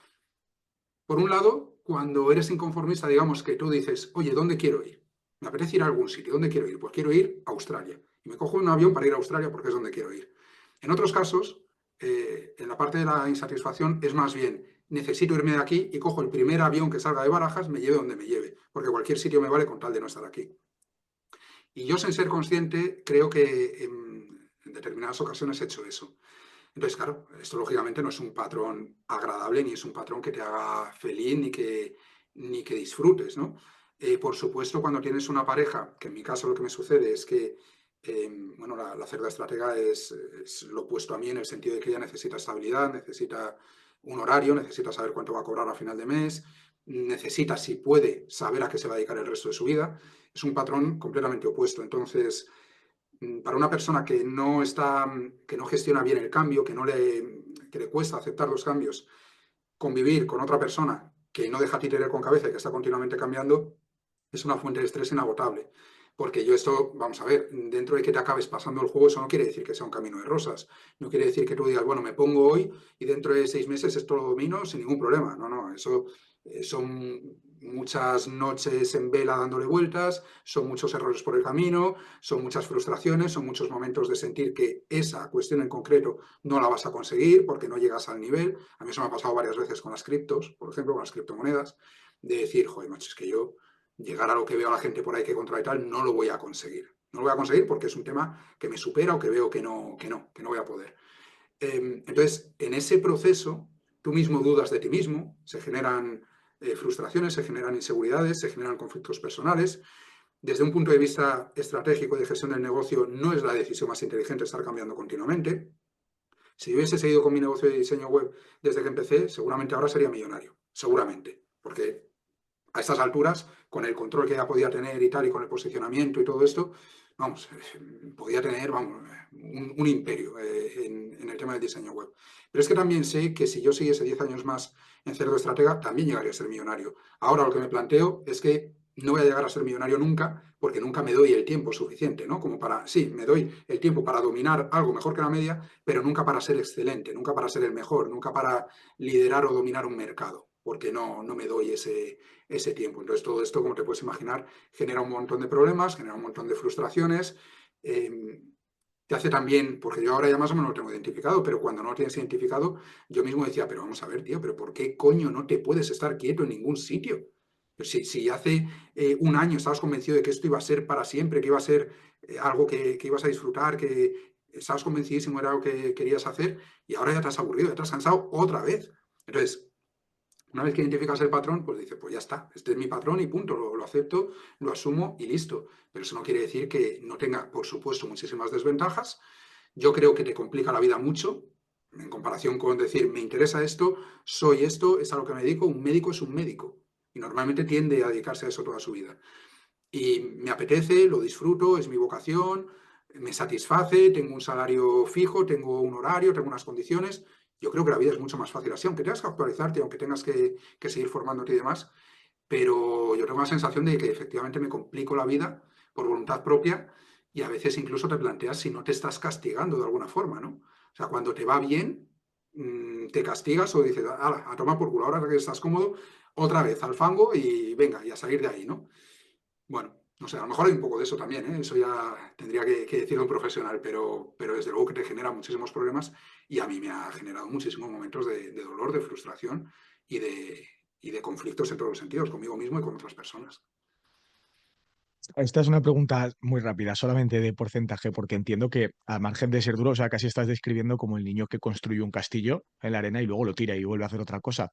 Speaker 1: por un lado, cuando eres inconformista, digamos que tú dices, oye, ¿dónde quiero ir? Me apetece ir a algún sitio, ¿dónde quiero ir? Pues quiero ir a Australia. Y me cojo un avión para ir a Australia porque es donde quiero ir. En otros casos, en la parte de la insatisfacción es más bien, necesito irme de aquí y cojo el primer avión que salga de Barajas, me lleve donde me lleve, porque cualquier sitio me vale con tal de no estar aquí. Y yo, sin ser consciente, creo que en determinadas ocasiones he hecho eso. Entonces, claro, esto lógicamente no es un patrón agradable, ni es un patrón que te haga feliz, ni que disfrutes, ¿no? Por supuesto, cuando tienes una pareja, que en mi caso lo que me sucede es que, bueno, la cerda estratega es lo opuesto a mí en el sentido de que ella necesita estabilidad, necesita un horario, necesita saber cuánto va a cobrar a final de mes, necesita, si puede, saber a qué se va a dedicar el resto de su vida. Es un patrón completamente opuesto. Entonces, para una persona que no gestiona bien el cambio, que le cuesta aceptar los cambios, convivir con otra persona que no deja títere con cabeza y que está continuamente cambiando, es una fuente de estrés inagotable. Porque yo esto, vamos a ver, dentro de que te acabes pasando el juego, eso no quiere decir que sea un camino de rosas. No quiere decir que tú digas, bueno, me pongo hoy y dentro de 6 meses esto lo domino sin ningún problema. No, no, eso son muchas noches en vela dándole vueltas, son muchos errores por el camino, son muchas frustraciones, son muchos momentos de sentir que esa cuestión en concreto no la vas a conseguir porque no llegas al nivel. A mí eso me ha pasado varias veces con las criptos, por ejemplo, con las criptomonedas, de decir, joder, macho, es que yo llegar a lo que veo a la gente por ahí que controla y tal, no lo voy a conseguir. No lo voy a conseguir porque es un tema que me supera o que veo que no voy a poder. Entonces, en ese proceso, tú mismo dudas de ti mismo, se generan frustraciones, se generan inseguridades, se generan conflictos personales. Desde un punto de vista estratégico y de gestión del negocio, no es la decisión más inteligente estar cambiando continuamente. Si yo hubiese seguido con mi negocio de diseño web desde que empecé, seguramente ahora sería millonario, seguramente, porque a estas alturas, con el control que ya podía tener y tal, y con el posicionamiento y todo esto, vamos, podía tener, vamos, un imperio en el tema del diseño web. Pero es que también sé que si yo siguiese 10 años más en Cerdo Estratega, también llegaría a ser millonario. Ahora lo que me planteo es que no voy a llegar a ser millonario nunca, porque nunca me doy el tiempo suficiente, ¿no? Como para, sí, me doy el tiempo para dominar algo mejor que la media, pero nunca para ser excelente, nunca para ser el mejor, nunca para liderar o dominar un mercado, porque no me doy ese tiempo. Entonces, todo esto, como te puedes imaginar, genera un montón de problemas, genera un montón de frustraciones. Te hace también, porque yo ahora ya más o menos lo tengo identificado, pero cuando no lo tienes identificado, yo mismo decía, pero vamos a ver, tío, pero ¿por qué coño no te puedes estar quieto en ningún sitio? Pues si hace un año estabas convencido de que esto iba a ser para siempre, que iba a ser algo que ibas a disfrutar, que estabas convencidísimo era algo que querías hacer, y ahora ya te has aburrido, ya te has cansado otra vez. Entonces, una vez que identificas el patrón, pues dices, pues ya está, este es mi patrón y punto, lo acepto, lo asumo y listo. Pero eso no quiere decir que no tenga, por supuesto, muchísimas desventajas. Yo creo que te complica la vida mucho en comparación con decir, me interesa esto, soy esto, es a lo que me dedico. Un médico es un médico y normalmente tiende a dedicarse a eso toda su vida. Y me apetece, lo disfruto, es mi vocación, me satisface, tengo un salario fijo, tengo un horario, tengo unas condiciones. Yo creo que la vida es mucho más fácil así, aunque tengas que actualizarte, aunque tengas que seguir formándote y demás, pero yo tengo la sensación de que efectivamente me complico la vida por voluntad propia y a veces incluso te planteas si no te estás castigando de alguna forma, ¿no? O sea, cuando te va bien, te castigas o dices, "Hala, a tomar por culo, ahora que estás cómodo, otra vez al fango y venga, y a salir de ahí, ¿no?". Bueno, no sé, a lo mejor hay un poco de eso también, ¿eh? Eso ya tendría que decirlo un profesional, pero desde luego que te genera muchísimos problemas y a mí me ha generado muchísimos momentos de dolor, de frustración y de conflictos en todos los sentidos, conmigo mismo y con otras personas.
Speaker 2: Esta es una pregunta muy rápida, solamente de porcentaje, porque entiendo que al margen de ser duro, o sea, casi estás describiendo como el niño que construye un castillo en la arena y luego lo tira y vuelve a hacer otra cosa.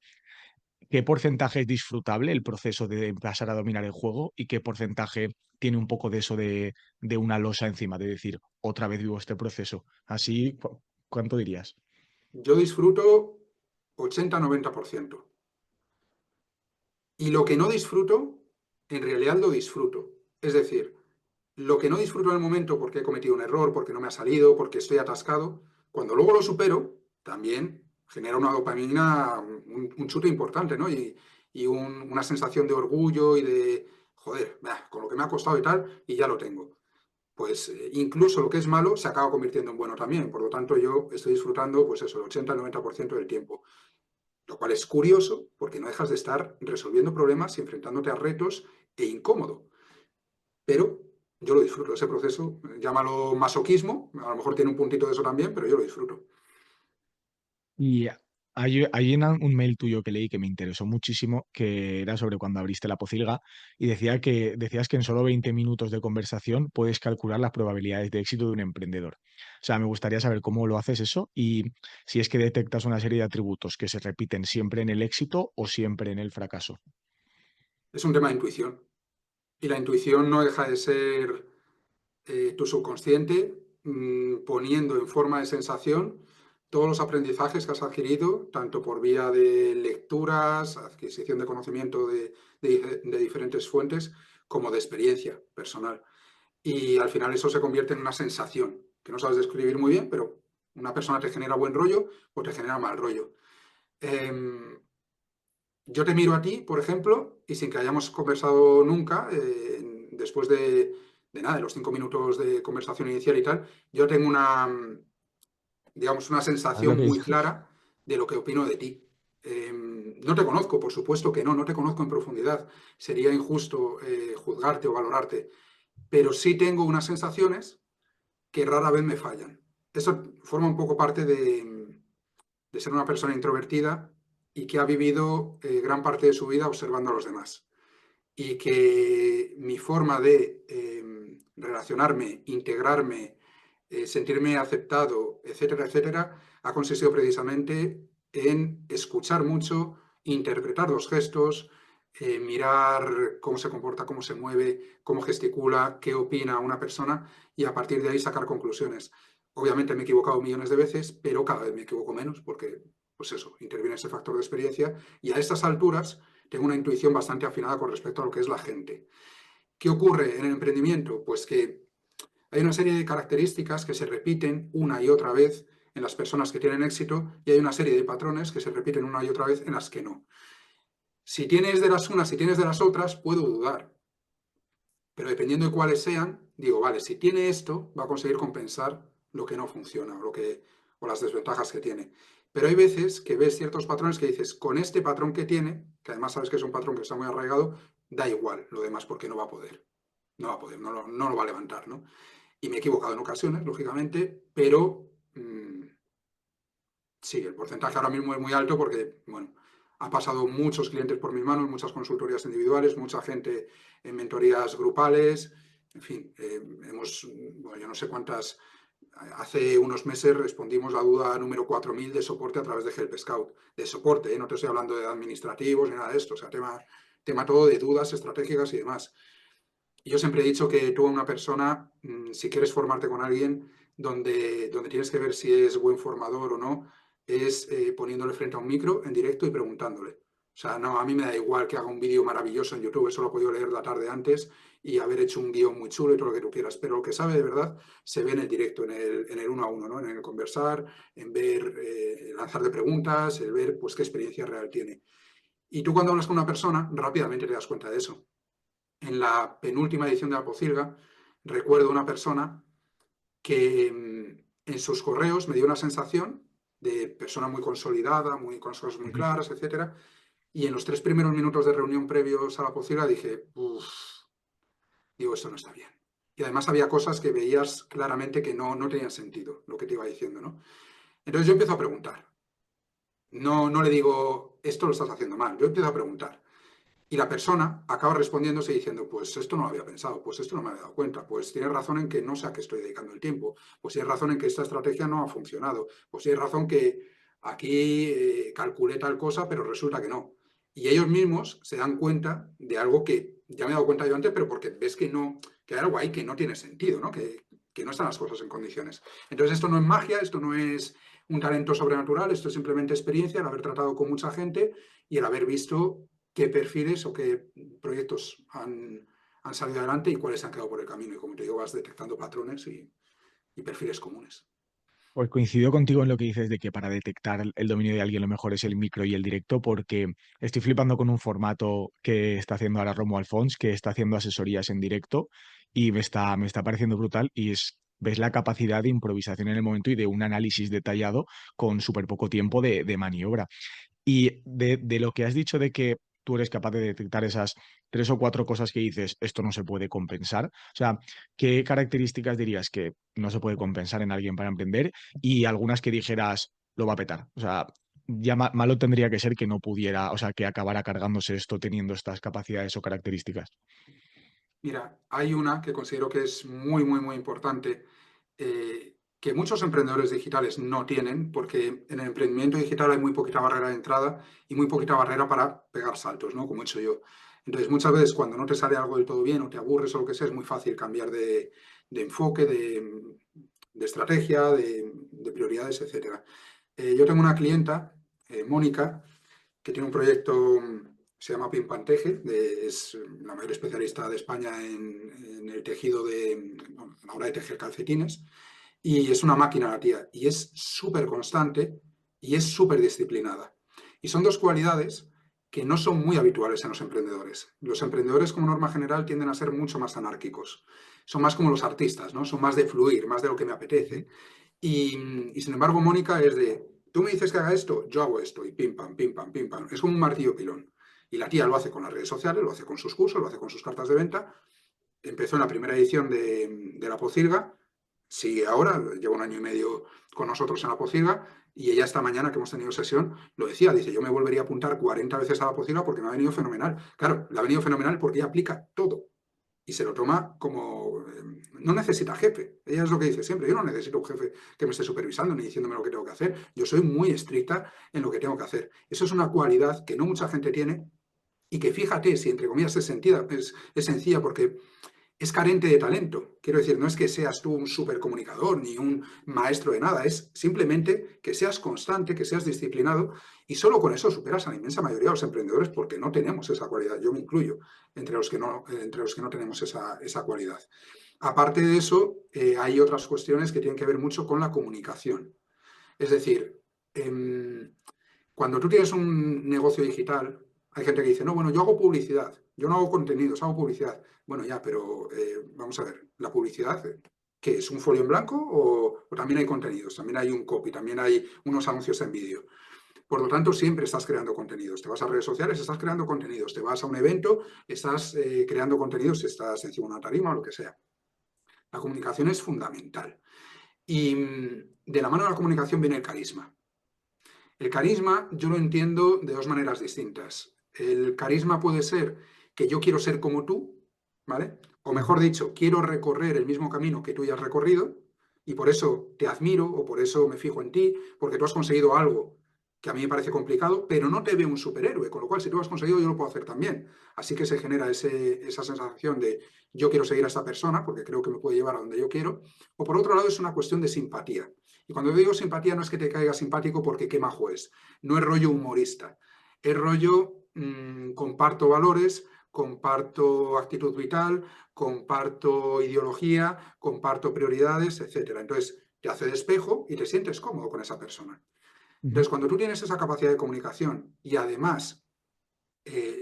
Speaker 2: ¿Qué porcentaje es disfrutable el proceso de pasar a dominar el juego y qué porcentaje tiene un poco de eso de una losa encima, de decir, otra vez vivo este proceso? Así, ¿cuánto dirías?
Speaker 1: Yo disfruto 80-90%. Y lo que no disfruto, en realidad lo disfruto. Es decir, lo que no disfruto en el momento porque he cometido un error, porque no me ha salido, porque estoy atascado, cuando luego lo supero, también genera una dopamina, un chute importante, ¿no? Y una sensación de orgullo y de, joder, bah, con lo que me ha costado y tal, y ya lo tengo. Pues incluso lo que es malo se acaba convirtiendo en bueno también. Por lo tanto, yo estoy disfrutando, pues eso, el 80-90% del tiempo. Lo cual es curioso porque no dejas de estar resolviendo problemas y enfrentándote a retos e incómodo. Pero yo lo disfruto, ese proceso, llámalo masoquismo, a lo mejor tiene un puntito de eso también, pero yo lo disfruto.
Speaker 2: Y hay un mail tuyo que leí que me interesó muchísimo, que era sobre cuando abriste la pocilga y decías que en solo 20 minutos de conversación puedes calcular las probabilidades de éxito de un emprendedor. O sea, me gustaría saber cómo lo haces eso y si es que detectas una serie de atributos que se repiten siempre en el éxito o siempre en el fracaso.
Speaker 1: Es un tema de intuición. Y la intuición no deja de ser tu subconsciente poniendo en forma de sensación todos los aprendizajes que has adquirido, tanto por vía de lecturas, adquisición de conocimiento de diferentes fuentes, como de experiencia personal. Y al final eso se convierte en una sensación, que no sabes describir muy bien, pero una persona te genera buen rollo o te genera mal rollo. Em, yo te miro a ti, por ejemplo, y sin que hayamos conversado nunca, después de nada, de los 5 minutos de conversación inicial y tal, yo tengo digamos, una
Speaker 2: ¿Sabes lo
Speaker 1: sensación
Speaker 2: que
Speaker 1: muy
Speaker 2: dices?
Speaker 1: clara de lo que opino de ti. No te conozco, por supuesto que no te conozco en profundidad. Sería injusto juzgarte o valorarte, pero sí tengo unas sensaciones que rara vez me fallan. Eso forma un poco parte de ser una persona introvertida y que ha vivido gran parte de su vida observando a los demás. Y que mi forma de relacionarme, integrarme, sentirme aceptado, etcétera, etcétera, ha consistido precisamente en escuchar mucho, interpretar los gestos, mirar cómo se comporta, cómo se mueve, cómo gesticula, qué opina una persona y a partir de ahí sacar conclusiones. Obviamente me he equivocado millones de veces, pero cada vez me equivoco menos porque, pues eso, interviene ese factor de experiencia y a estas alturas tengo una intuición bastante afinada con respecto a lo que es la gente. ¿Qué ocurre en el emprendimiento? Pues que hay una serie de características que se repiten una y otra vez en las personas que tienen éxito y hay una serie de patrones que se repiten una y otra vez en las que no. Si tienes de las unas, si tienes de las otras, puedo dudar, pero dependiendo de cuáles sean, digo, vale, si tiene esto, va a conseguir compensar lo que no funciona o las desventajas que tiene. Pero hay veces que ves ciertos patrones que dices, con este patrón que tiene, que además sabes que es un patrón que está muy arraigado, da igual lo demás porque no va a poder. No va a poder, no lo va a levantar, ¿no? Y me he equivocado en ocasiones, lógicamente, pero sí, el porcentaje ahora mismo es muy alto porque, bueno, ha pasado muchos clientes por mis manos, muchas consultorías individuales, mucha gente en mentorías grupales, en fin, bueno, yo no sé cuántas, hace unos meses respondimos la duda número 4000 de soporte a través de Help Scout, de soporte, ¿eh? No te estoy hablando de administrativos ni nada de esto, o sea, tema todo de dudas estratégicas y demás. Y yo siempre he dicho que tú a una persona, si quieres formarte con alguien, donde tienes que ver si es buen formador o no, es poniéndole frente a un micro en directo y preguntándole. O sea, no, a mí me da igual que haga un vídeo maravilloso en YouTube, eso lo he podido leer la tarde antes y haber hecho un guión muy chulo y todo lo que tú quieras, pero lo que sabe de verdad se ve en el directo, en el uno a uno, ¿no? En el conversar, en ver, lanzarle preguntas, el ver pues qué experiencia real tiene. Y tú cuando hablas con una persona, rápidamente te das cuenta de eso. En la penúltima edición de la Pocilga, recuerdo una persona que en sus correos me dio una sensación de persona muy consolidada, con las cosas muy
Speaker 2: Ujú.
Speaker 1: claras, etcétera. Y en los 3 primeros minutos de reunión previos a la Pocilga dije, uff, digo, esto no está bien. Y además había cosas que veías claramente que no tenían sentido, lo que te iba diciendo, ¿no? Entonces yo empiezo a preguntar. No le digo, esto lo estás haciendo mal. Yo empiezo a preguntar. Y la persona acaba respondiéndose diciendo, pues esto no lo había pensado, pues esto no me había dado cuenta, pues tienes razón en que no sé a qué estoy dedicando el tiempo, pues tienes razón en que esta estrategia no ha funcionado, pues tienes razón que aquí calculé tal cosa, pero resulta que no. Y ellos mismos se dan cuenta de algo que ya me he dado cuenta yo antes, pero porque ves que no, que hay algo ahí que no tiene sentido, ¿no? Que no están las cosas en condiciones. Entonces esto no es magia, esto no es un talento sobrenatural, esto es simplemente experiencia, el haber tratado con mucha gente y el haber visto qué perfiles o qué proyectos han salido adelante y cuáles se han quedado por el camino. Y como te digo, vas detectando patrones y perfiles comunes.
Speaker 2: Pues coincido contigo en lo que dices de que para detectar el dominio de alguien lo mejor es el micro y el directo, porque estoy flipando con un formato que está haciendo ahora Romo Alfons, que está haciendo asesorías en directo y me está pareciendo brutal y ves la capacidad de improvisación en el momento y de un análisis detallado con súper poco tiempo de maniobra. Y de lo que has dicho de que tú eres capaz de detectar esas 3 o 4 cosas que dices, esto no se puede compensar. O sea, ¿qué características dirías que no se puede compensar en alguien para emprender? Y algunas que dijeras, lo va a petar. O sea, ya malo tendría que ser que no pudiera, o sea, que acabara cargándose esto teniendo estas capacidades o características.
Speaker 1: Mira, hay una que considero que es muy, muy, muy importante, que muchos emprendedores digitales no tienen, porque en el emprendimiento digital hay muy poquita barrera de entrada y muy poquita barrera para pegar saltos, ¿no? Como he hecho yo. Entonces, muchas veces cuando no te sale algo del todo bien o te aburres o lo que sea, es muy fácil cambiar de enfoque, de estrategia, de prioridades, etcétera. Yo tengo una clienta, Mónica, que tiene un proyecto, se llama Pimpanteje, es la mayor especialista de España en el tejido bueno, a la hora de tejer calcetines, y es una máquina la tía, y es súper constante y es súper disciplinada. Y son dos cualidades que no son muy habituales en los emprendedores. Los emprendedores, como norma general, tienden a ser mucho más anárquicos. Son más como los artistas, ¿no? Son más de fluir, más de lo que me
Speaker 2: Ujú.
Speaker 1: apetece. Y sin embargo, Mónica es de, tú me dices que haga esto, yo hago esto, y pim, pam, pim, pam, pim, pam. Es como un martillo pilón. Y la tía lo hace con las redes sociales, lo hace con sus cursos, lo hace con sus cartas de venta. Empezó en la primera edición de la Pocilga, sigue ahora, lleva 1 año y medio con nosotros en la Pocilga, y ella esta mañana que hemos tenido sesión lo decía, dice, yo me volvería a apuntar 40 veces a la Pocilga porque me ha venido fenomenal. Claro, le ha venido fenomenal porque ella aplica todo y se lo toma como... no necesita jefe. Ella es lo que dice siempre. Yo no necesito un jefe que me esté supervisando ni diciéndome lo que tengo que hacer. Yo soy muy estricta en lo que tengo que hacer. Eso es una cualidad que no mucha gente tiene y que fíjate si entre comillas es sencilla porque es carente de talento. Quiero decir, no es que seas tú un supercomunicador ni un maestro de nada, es simplemente que seas constante, que seas disciplinado y solo con eso superas a la inmensa mayoría de los emprendedores porque no tenemos esa cualidad. Yo me incluyo entre los que no tenemos esa cualidad. Aparte de eso, hay otras cuestiones que tienen que ver mucho con la comunicación. Es decir, em, cuando tú tienes un negocio digital, hay gente que dice, no, bueno, yo hago publicidad, yo no hago contenidos, hago publicidad. Bueno, ya, pero vamos a ver, la publicidad, ¿qué es? ¿Un folio en blanco o también hay contenidos? También hay un copy, también hay unos anuncios en vídeo. Por lo tanto, siempre estás creando contenidos. Te vas a redes sociales, estás creando contenidos. Te vas a un evento, estás creando contenidos, estás encima de una tarima o lo que sea. La comunicación es fundamental. Y de la mano de la comunicación viene el carisma. El carisma yo lo entiendo de dos maneras distintas. El carisma puede ser que yo quiero ser como tú, ¿vale? O mejor
Speaker 2: Ujú.
Speaker 1: dicho, quiero recorrer el mismo camino que tú ya has recorrido y por eso te admiro o por eso me fijo en ti, porque tú has conseguido algo que a mí me parece complicado, pero no te veo un superhéroe, con lo cual si tú lo has conseguido yo lo puedo hacer también. Así que se genera esa sensación de yo quiero seguir a esta persona porque creo que me puede llevar a donde yo quiero. O por otro lado es una cuestión de simpatía. Y cuando digo simpatía no es que te caiga simpático porque qué majo es, no es rollo humorista, es rollo comparto valores, comparto actitud vital, comparto ideología, comparto prioridades, etcétera. Entonces te hace de espejo y te sientes cómodo con esa persona.
Speaker 2: Ujú.
Speaker 1: Entonces cuando tú tienes esa capacidad de comunicación y además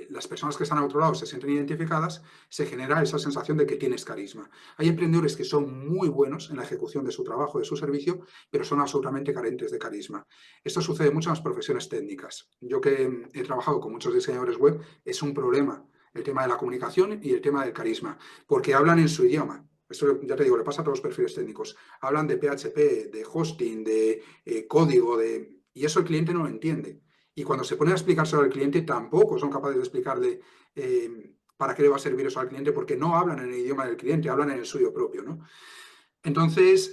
Speaker 1: las personas que están a otro lado se sienten identificadas, se genera esa sensación de que tienes carisma. Hay emprendedores que son muy buenos en la ejecución de su trabajo, de su servicio, pero son absolutamente carentes de carisma. Esto sucede mucho en las profesiones técnicas. Yo que he trabajado con muchos diseñadores web, es un problema el tema de la comunicación y el tema del carisma, porque hablan en su idioma. Esto ya te digo, le pasa a todos los perfiles técnicos. Hablan de PHP, de hosting, de código, y eso el cliente no lo entiende. Y cuando se ponen a explicárselo al cliente, tampoco son capaces de explicarle para qué le va a servir eso al cliente, porque no hablan en el idioma del cliente, hablan en el suyo propio, ¿no? Entonces,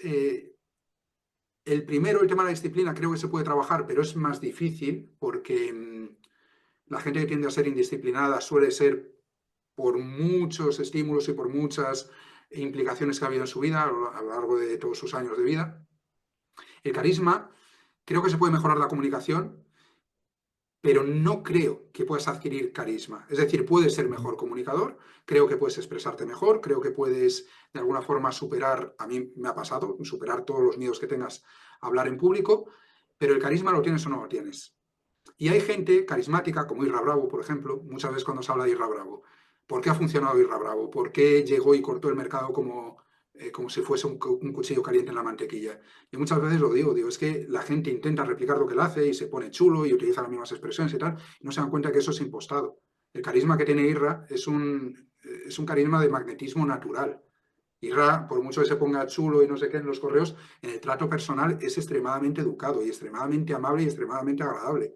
Speaker 1: el primero, el tema de la disciplina, creo que se puede trabajar, pero es más difícil porque la gente que tiende a ser indisciplinada suele ser por muchos estímulos y por muchas implicaciones que ha habido en su vida a lo largo de todos sus años de vida. El carisma, creo que se puede mejorar la comunicación, pero no creo que puedas adquirir carisma. Es decir, puedes ser
Speaker 2: Ujú.
Speaker 1: mejor comunicador, creo que puedes expresarte mejor, creo que puedes de alguna forma superar, a mí me ha pasado, superar todos los miedos que tengas a hablar en público, pero el carisma lo tienes o no lo tienes. Y hay gente carismática, como Irra Bravo, por ejemplo, muchas veces cuando se habla de Irra Bravo. ¿Por qué ha funcionado Irra Bravo? ¿Por qué llegó y cortó el mercado como si fuese un cuchillo caliente en la mantequilla? Y muchas veces lo digo, es que la gente intenta replicar lo que él hace y se pone chulo y utiliza las mismas expresiones y tal, y no se dan cuenta que eso es impostado. El carisma que tiene Irra es un carisma de magnetismo natural. Irra, por mucho que se ponga chulo y no sé qué en los correos, en el trato personal es extremadamente educado y extremadamente amable y extremadamente agradable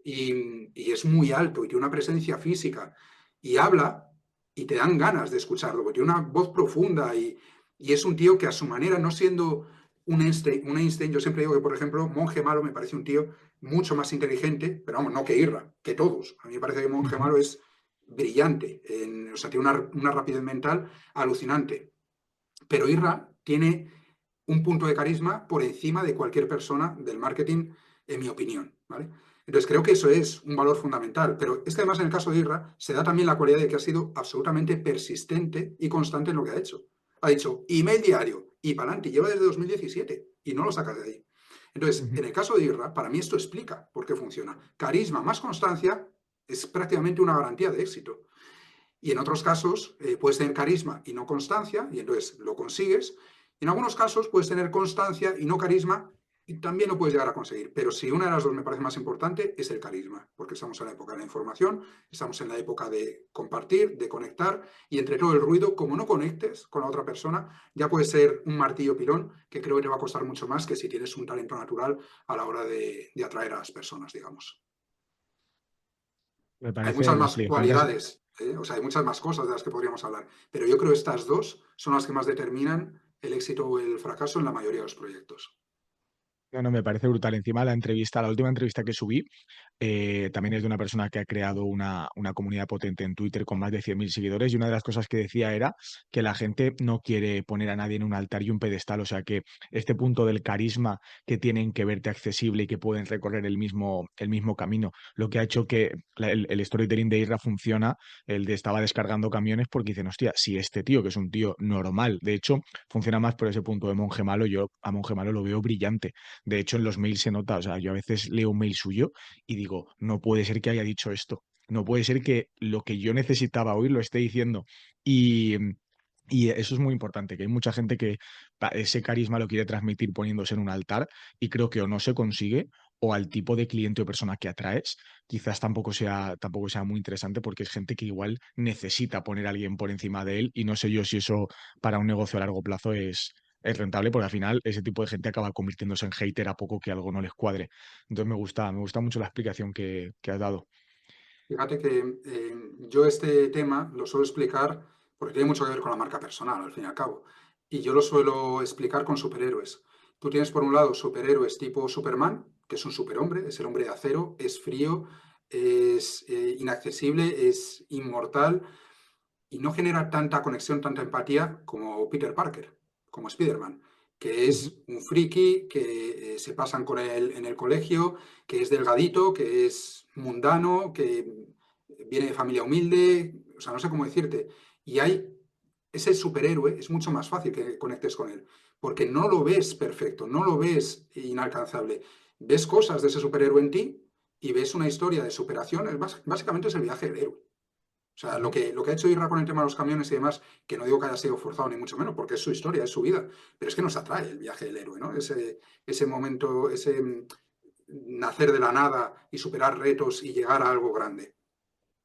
Speaker 1: y es muy alto y tiene una presencia física y habla y te dan ganas de escucharlo, porque tiene una voz profunda y es un tío que a su manera, no siendo un Einstein, yo siempre digo que, por ejemplo, Monje Malo me parece un tío mucho más inteligente, pero vamos, no que Irra, que todos. A mí me parece que Monje
Speaker 2: Ujú.
Speaker 1: Malo es brillante, o sea, tiene una rapidez mental alucinante. Pero Irra tiene un punto de carisma por encima de cualquier persona del marketing, en mi opinión, ¿vale? Entonces creo que eso es un valor fundamental, pero es que además en el caso de Irra se da también la cualidad de que ha sido absolutamente persistente y constante en lo que ha hecho. Ha dicho email diario y para adelante, lleva desde 2017 y no lo sacas de ahí. Entonces,
Speaker 2: Ujú.
Speaker 1: en el caso de Irra, para mí esto explica por qué funciona. Carisma más constancia es prácticamente una garantía de éxito. Y en otros casos puedes tener carisma y no constancia, y entonces lo consigues. En algunos casos puedes tener constancia y no carisma, y también lo puedes llegar a conseguir. Pero si una de las dos me parece más importante, es el carisma, porque estamos en la época de la información, estamos en la época de compartir, de conectar, y entre todo el ruido, como no conectes con la otra persona, ya puede ser un martillo pilón que creo que te va a costar mucho más que si tienes un talento natural a la hora de atraer a las personas, digamos.
Speaker 2: Me
Speaker 1: Hay
Speaker 2: parece,
Speaker 1: muchas
Speaker 2: pues
Speaker 1: más
Speaker 2: sí, fantástico.
Speaker 1: cualidades, o sea, hay muchas más cosas de las que podríamos hablar, pero yo creo que estas dos son las que más determinan el éxito o el fracaso en la mayoría de los proyectos.
Speaker 2: No, no, me parece brutal. Encima la entrevista, la última entrevista que subí, también es de una persona que ha creado una comunidad potente en Twitter con más de 100.000 seguidores, y una de las cosas que decía era que la gente no quiere poner a nadie en un altar y un pedestal, o sea que este punto del carisma que tienen, que verte accesible y que pueden recorrer el mismo camino, lo que ha hecho que el storytelling de Isra funciona, el de estaba descargando camiones porque dicen, hostia, si este tío, que es un tío normal, de hecho, funciona más por ese punto de monje malo, yo a monje malo lo veo brillante. De hecho, en los mails se nota, o sea, yo a veces leo un mail suyo y digo, no puede ser que haya dicho esto, no puede ser que lo que yo necesitaba oír lo esté diciendo. Y, y eso es muy importante, que hay mucha gente que ese carisma lo quiere transmitir poniéndose en un altar, y creo que o no se consigue, o al tipo de cliente o persona que atraes, quizás tampoco sea muy interesante, porque es gente que igual necesita poner a alguien por encima de él, y no sé yo si eso para un negocio a largo plazo es rentable, porque al final ese tipo de gente acaba convirtiéndose en hater a poco que algo no les cuadre. Entonces me gusta mucho la explicación que has dado.
Speaker 1: Fíjate que yo este tema lo suelo explicar porque tiene mucho que ver con la marca personal, al fin y al cabo. Y yo lo suelo explicar con superhéroes. Tú tienes por un lado superhéroes tipo Superman, que es un superhombre, es el hombre de acero, es frío, es inaccesible, es inmortal y no genera tanta conexión, tanta empatía como Peter Parker, como Spider-Man, que
Speaker 2: Ujú.
Speaker 1: es un friki, que se pasan con él en el colegio, que es delgadito, que es mundano, que viene de familia humilde, o sea, no sé cómo decirte. Y hay ese superhéroe, es mucho más fácil que conectes con él, porque no lo ves perfecto, no lo ves inalcanzable. Ves cosas de ese superhéroe en ti y ves una historia de superación, básicamente es el viaje del héroe. O sea, lo
Speaker 2: Ujú.
Speaker 1: que, lo que ha hecho Irra con el tema de los camiones y demás, que no digo que haya sido forzado ni mucho menos, porque es su historia, es su vida, pero es que nos atrae el viaje del héroe, ¿no? Ese momento, ese nacer de la nada y superar retos y llegar a algo grande.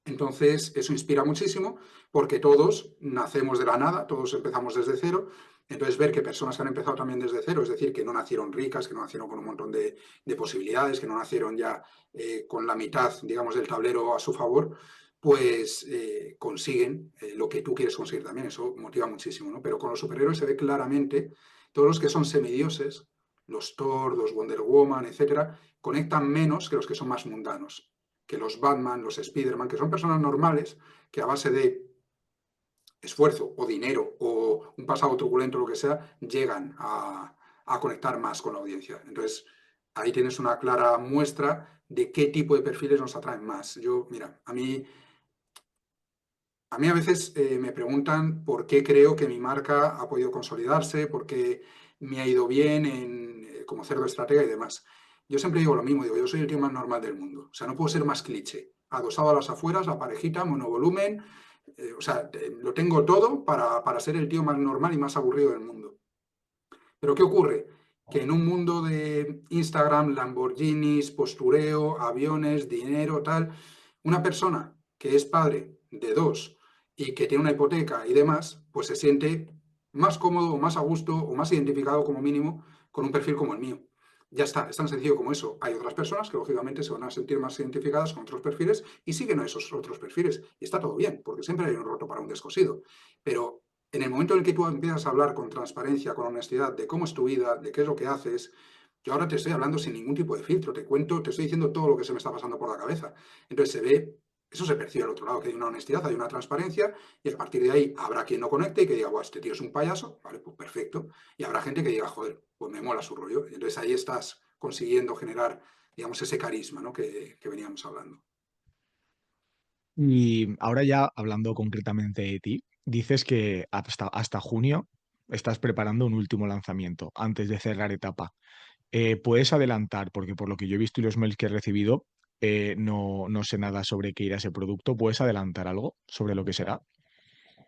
Speaker 1: Entonces, eso inspira muchísimo porque todos nacemos de la nada, todos empezamos desde cero. Entonces, ver que personas que han empezado también desde cero, es decir, que no nacieron ricas, que no nacieron con un montón de posibilidades, que no nacieron ya con la mitad, digamos, del tablero a su favor, pues consiguen lo que tú quieres conseguir también. Eso motiva muchísimo, ¿no? Pero con los superhéroes se ve claramente, todos los que son semidioses, los Thor, los Wonder Woman, etcétera, conectan menos que los que son más mundanos, que los Batman, los Spider-Man, que son personas normales que a base de esfuerzo o dinero o un pasado truculento, lo que sea, llegan a conectar más con la audiencia. Entonces, ahí tienes una clara muestra de qué tipo de perfiles nos atraen más. Yo, mira, a mí a veces me preguntan por qué creo que mi marca ha podido consolidarse, por qué me ha ido bien como cerdo estratega y demás. Yo siempre digo lo mismo, digo, yo soy el tío más normal del mundo. O sea, no puedo ser más cliché. Adosado a las afueras, la parejita, monovolumen. O sea, lo tengo todo para ser el tío más normal y más aburrido del mundo. Pero ¿qué ocurre? Que en un mundo de Instagram, Lamborghinis, postureo, aviones, dinero, tal, una persona que es padre de dos y que tiene una hipoteca y demás, pues se siente más cómodo o más a gusto o más identificado como mínimo con un perfil como el mío. Ya está, es tan sencillo como eso. Hay otras personas que lógicamente se van a sentir más identificadas con otros perfiles y siguen a esos otros perfiles. Y está todo bien, porque siempre hay un roto para un descosido. Pero en el momento en el que tú empiezas a hablar con transparencia, con honestidad, de cómo es tu vida, de qué es lo que haces, yo ahora te estoy hablando sin ningún tipo de filtro, te cuento, te estoy diciendo todo lo que se me está pasando por la cabeza. Entonces se ve, eso se percibe al otro lado, que hay una honestidad, hay una transparencia, y a partir de ahí habrá quien no conecte y que diga, guau, este tío es un payaso, vale, pues perfecto. Y habrá gente que diga, joder, pues me mola su rollo. Y entonces ahí estás consiguiendo generar, digamos, ese carisma, ¿no? que veníamos hablando.
Speaker 2: Y ahora ya hablando concretamente de ti, dices que hasta junio estás preparando un último lanzamiento antes de cerrar etapa. ¿Puedes adelantar? Porque por lo que yo he visto y los mails que he recibido, no sé nada sobre qué irá ese producto. ¿Puedes adelantar algo sobre lo que será?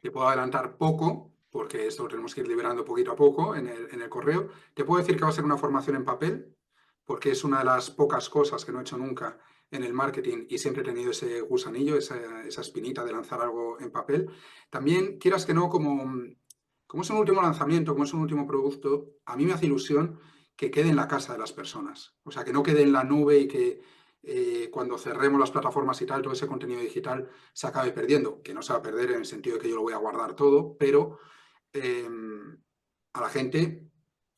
Speaker 1: Te puedo adelantar poco, porque esto lo tenemos que ir liberando poquito a poco en el correo. Te puedo decir que va a ser una formación en papel, porque es una de las pocas cosas que no he hecho nunca en el marketing y siempre he tenido ese gusanillo, esa espinita de lanzar algo en papel. También, quieras que no, como es un último lanzamiento, como es un último producto, a mí me hace ilusión que quede en la casa de las personas. O sea, que no quede en la nube y que cuando cerremos las plataformas y tal, todo ese contenido digital se acabe perdiendo, que no se va a perder en el sentido de que yo lo voy a guardar todo, pero eh, a la gente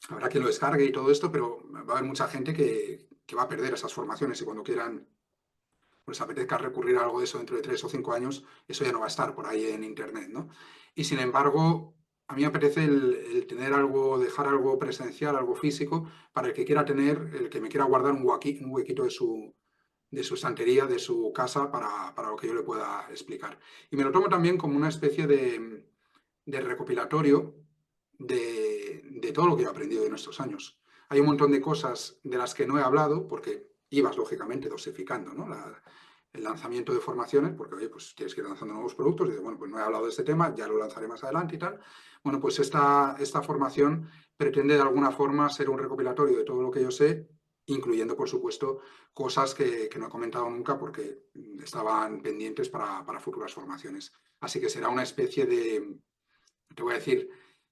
Speaker 1: habrá quien lo descargue y todo esto, pero va a haber mucha gente que va a perder esas formaciones y cuando quieran pues apetezca recurrir a algo de eso dentro de 3 o 5 años, eso ya no va a estar por ahí en Internet, ¿no? Y sin embargo, a mí me apetece el tener algo, dejar algo presencial, algo físico, para el que quiera tener, el que me quiera guardar un huequito de su estantería, de su casa, para lo que yo le pueda explicar. Y me lo tomo también como una especie de recopilatorio de todo lo que he aprendido en estos años. Hay un montón de cosas de las que no he hablado, porque ibas lógicamente dosificando, ¿no? El lanzamiento de formaciones, porque oye, pues tienes que ir lanzando nuevos productos, y dices, bueno, pues no he hablado de este tema, ya lo lanzaré más adelante y tal. Bueno, pues esta formación pretende de alguna forma ser un recopilatorio de todo lo que yo sé, incluyendo, por supuesto, cosas que no he comentado nunca porque estaban pendientes para futuras formaciones. Así que será una especie de, te voy a decir,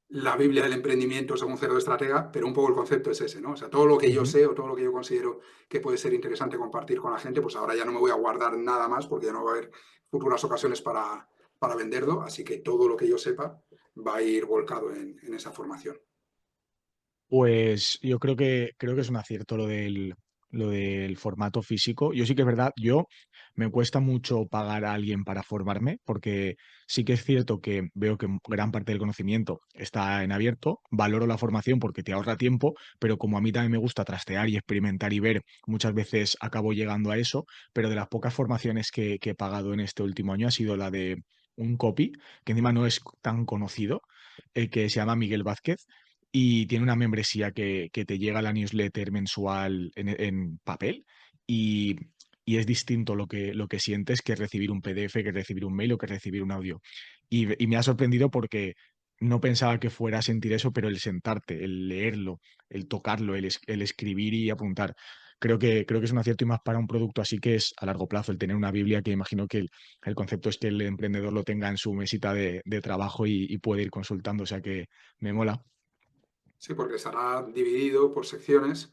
Speaker 1: la Biblia del emprendimiento según Cerdo Estratega, pero un poco el concepto es ese, ¿no? O sea, todo lo que yo
Speaker 2: Ujú.
Speaker 1: sé o todo lo que yo considero que puede ser interesante compartir con la gente, pues ahora ya no me voy a guardar nada más porque ya no va a haber futuras ocasiones para venderlo, así que todo lo que yo sepa va a ir volcado en esa formación.
Speaker 2: Pues yo creo que es un acierto lo del formato físico. Yo sí que es verdad, yo me cuesta mucho pagar a alguien para formarme, porque sí que es cierto que veo que gran parte del conocimiento está en abierto, valoro la formación porque te ahorra tiempo, pero como a mí también me gusta trastear y experimentar y ver, muchas veces acabo llegando a eso, pero de las pocas formaciones que he pagado en este último año ha sido la de un copy, que encima no es tan conocido, que se llama Miguel Vázquez y tiene una membresía que te llega a la newsletter mensual en papel y, y es distinto lo que sientes que recibir un PDF, que recibir un mail o que recibir un audio. Y me ha sorprendido porque no pensaba que fuera a sentir eso, pero el sentarte, el leerlo, el tocarlo, el escribir y apuntar. Creo que es un acierto y más para un producto así que es a largo plazo, el tener una Biblia que imagino que el concepto es que el emprendedor lo tenga en su mesita de trabajo y puede ir consultando, o sea que me mola.
Speaker 1: Sí, porque estará dividido por secciones